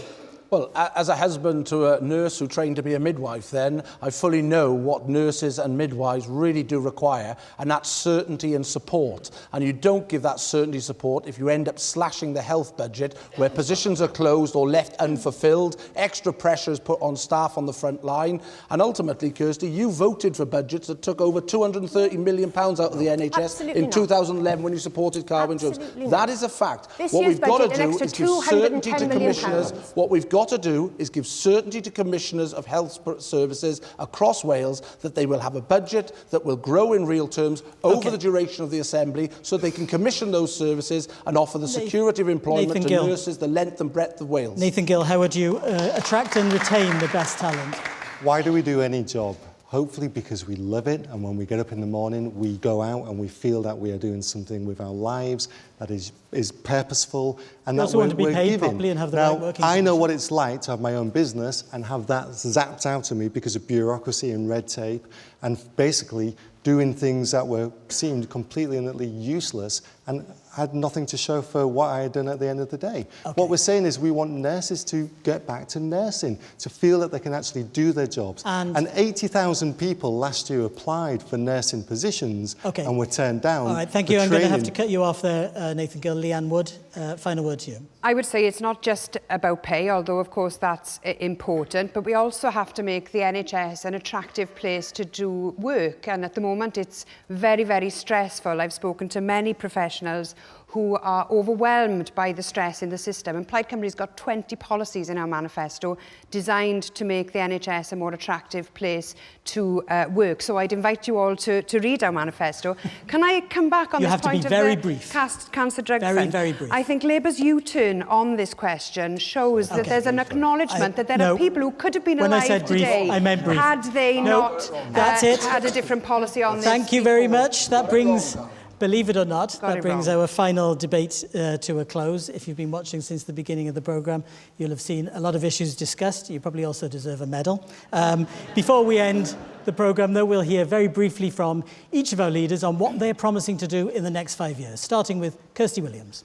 Well, as a husband to a nurse who trained to be a midwife then, I fully know what nurses and midwives really do require, and that's certainty and support. And you don't give that certainty support if you end up slashing the health budget, where positions are closed or left unfulfilled, extra pressure is put on staff on the front line, and ultimately, Kirsty, you voted for budgets that took over £230 million out of the NHS in 2011 when you supported Carwyn Jones. That is a fact. What we've got to do is give certainty to commissioners. What we've got to do is give certainty to commissioners of health services across Wales that they will have a budget that will grow in real terms over the duration of the Assembly, so they can commission those services and offer the security of employment to nurses the length and breadth of Wales. Nathan Gill, how would you attract and retain the best talent? Why do we do any job? Hopefully because we love it, and when we get up in the morning, we go out and we feel that we are doing something with our lives that is purposeful, and that want to be paid giving. properly and have the now, right working I know conditions. what it's like to have my own business and have that zapped out of me because of bureaucracy and red tape, and basically doing things that seemed completely and utterly useless and had nothing to show for what I had done at the end of the day. What we're saying is we want nurses to get back to nursing, to feel that they can actually do their jobs. And 80,000 people last year applied for nursing positions and were turned down. All right, thank you. I'm going to have to cut you off there, Nathan Gill. Leanne Wood, final word to you. I would say it's not just about pay, although of course that's important, but we also have to make the NHS an attractive place to do work. And at the moment it's very, very stressful. I've spoken to many professionals who are overwhelmed by the stress in the system. And Plaid Cymru's got 20 policies in our manifesto designed to make the NHS a more attractive place to work. So I'd invite you all to read our manifesto. Can I come back on this point of the Cancer Drug Fund? Very brief. I think Labour's U-turn on this question shows that there's an acknowledgement that there are people who could have been alive today had they not had a different policy on this. Thank you very much. That brings... Believe it or not, that brings our final debate to a close. If you've been watching since the beginning of the programme, you'll have seen a lot of issues discussed. You probably also deserve a medal. Before we end the programme, though, we'll hear very briefly from each of our leaders on what they're promising to do in the next 5 years, starting with Kirsty Williams.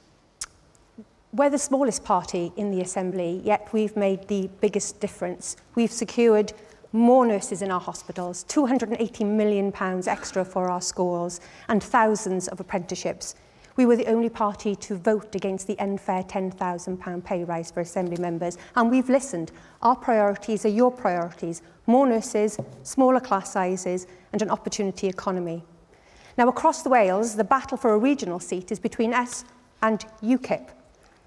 We're the smallest party in the Assembly, yet we've made the biggest difference. We've secured more nurses in our hospitals, £280 million extra for our schools, and thousands of apprenticeships. We were the only party to vote against the unfair £10,000 pay rise for Assembly members, and we've listened. Our priorities are your priorities: more nurses, smaller class sizes, and an opportunity economy. Now, across Wales, the battle for a regional seat is between us and UKIP.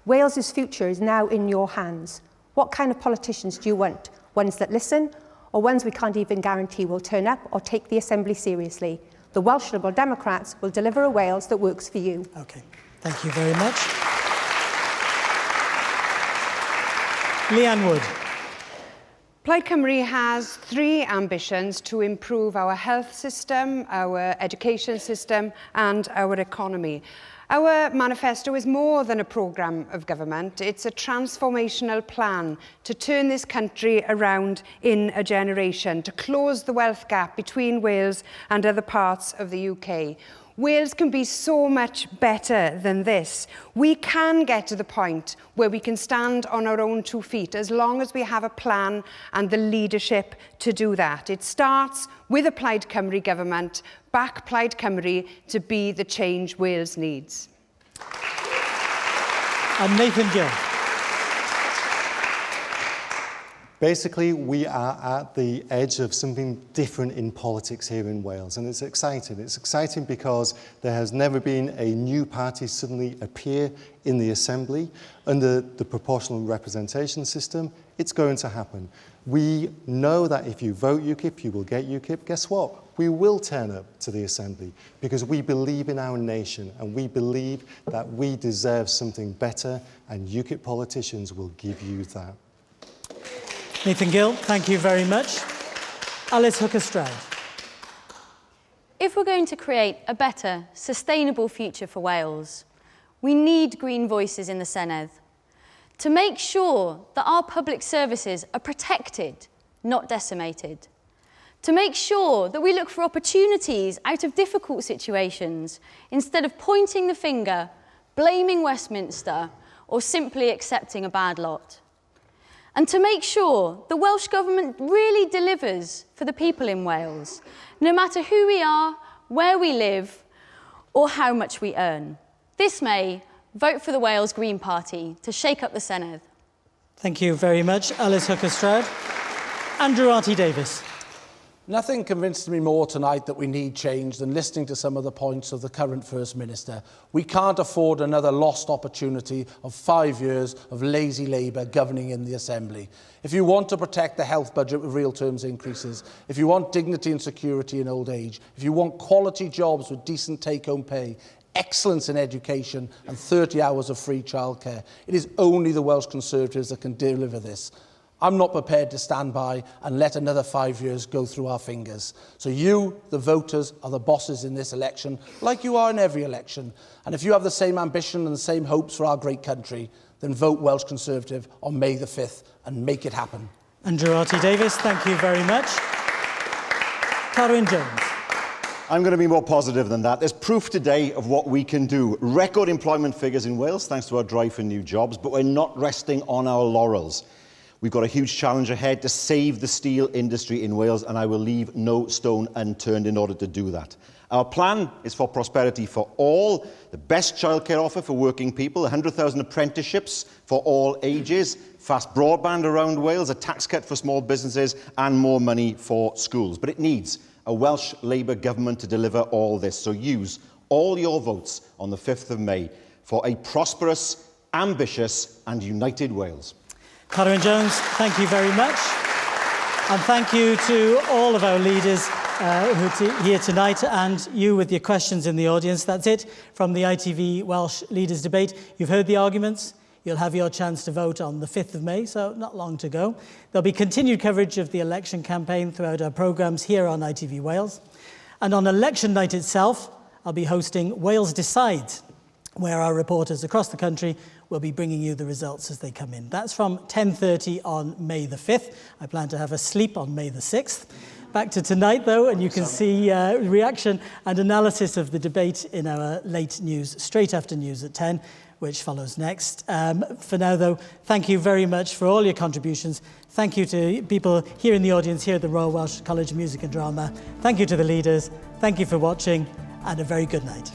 Wales's future is now in your hands. What kind of politicians do you want? Ones that listen, or ones we can't even guarantee will turn up or take the Assembly seriously? The Welsh Liberal Democrats will deliver a Wales that works for you. OK, thank you very much. Leanne Wood. Plaid Cymru has three ambitions to improve our health system, our education system and our economy. Our manifesto is more than a programme of government. It's a transformational plan to turn this country around in a generation, to close the wealth gap between Wales and other parts of the UK. Wales can be so much better than this. We can get to the point where we can stand on our own 2 feet as long as we have a plan and the leadership to do that. It starts with a Plaid Cymru government. Back Plaid Cymru to be the change Wales needs. And Nathan Gill. Basically, we are at the edge of something different in politics here in Wales, and it's exciting. It's exciting because there has never been a new party suddenly appear in the Assembly. Under the proportional representation system, it's going to happen. We know that if you vote UKIP, you will get UKIP. Guess what? We will turn up to the Assembly because we believe in our nation and we believe that we deserve something better, and UKIP politicians will give you that. Nathan Gill, thank you very much. Alice Hooker-Stroud. If we're going to create a better, sustainable future for Wales, we need green voices in the Senedd to make sure that our public services are protected, not decimated. To make sure that we look for opportunities out of difficult situations instead of pointing the finger, blaming Westminster, or simply accepting a bad lot. And to make sure the Welsh Government really delivers for the people in Wales, no matter who we are, where we live, or how much we earn. This May, vote for the Wales Green Party to shake up the Senedd. Thank you very much, Alice Hooker-Stroud. Andrew Arty-Davis. Nothing convinced me more tonight that we need change than listening to some of the points of the current First Minister. We can't afford another lost opportunity of 5 years of lazy Labour governing in the Assembly. If you want to protect the health budget with real terms increases, if you want dignity and security in old age, if you want quality jobs with decent take-home pay, excellence in education and 30 hours of free childcare, it is only the Welsh Conservatives that can deliver this. I'm not prepared to stand by and let another 5 years go through our fingers. So you, the voters, are the bosses in this election, like you are in every election. And if you have the same ambition and the same hopes for our great country, then vote Welsh Conservative on May the 5th and make it happen. Andrew Arty-Davis, thank you very much. Carwyn Jones. I'm going to be more positive than that. There's proof today of what we can do. Record employment figures in Wales, thanks to our drive for new jobs, but we're not resting on our laurels. We've got a huge challenge ahead to save the steel industry in Wales, and I will leave no stone unturned in order to do that. Our plan is for prosperity for all, the best childcare offer for working people, 100,000 apprenticeships for all ages, fast broadband around Wales, a tax cut for small businesses, and more money for schools. But it needs a Welsh Labour government to deliver all this. So use all your votes on the 5th of May for a prosperous, ambitious, and united Wales. Carwyn Jones, thank you very much. And thank you to all of our leaders who are here tonight and you with your questions in the audience. That's it from the ITV Welsh Leaders Debate. You've heard the arguments. You'll have your chance to vote on the 5th of May, so not long to go. There'll be continued coverage of the election campaign throughout our programmes here on ITV Wales. And on election night itself, I'll be hosting Wales Decides, where our reporters across the country will be bringing you the results as they come in. That's from 10:30 on May the 5th. I plan to have a sleep on May the 6th. Back to tonight, though, and you can see reaction and analysis of the debate in our late news, straight after news at 10. which follows next. For now, though, thank you very much for all your contributions. Thank you to people here in the audience here at the Royal Welsh College of Music and Drama. Thank you to the leaders. Thank you for watching, and a very good night.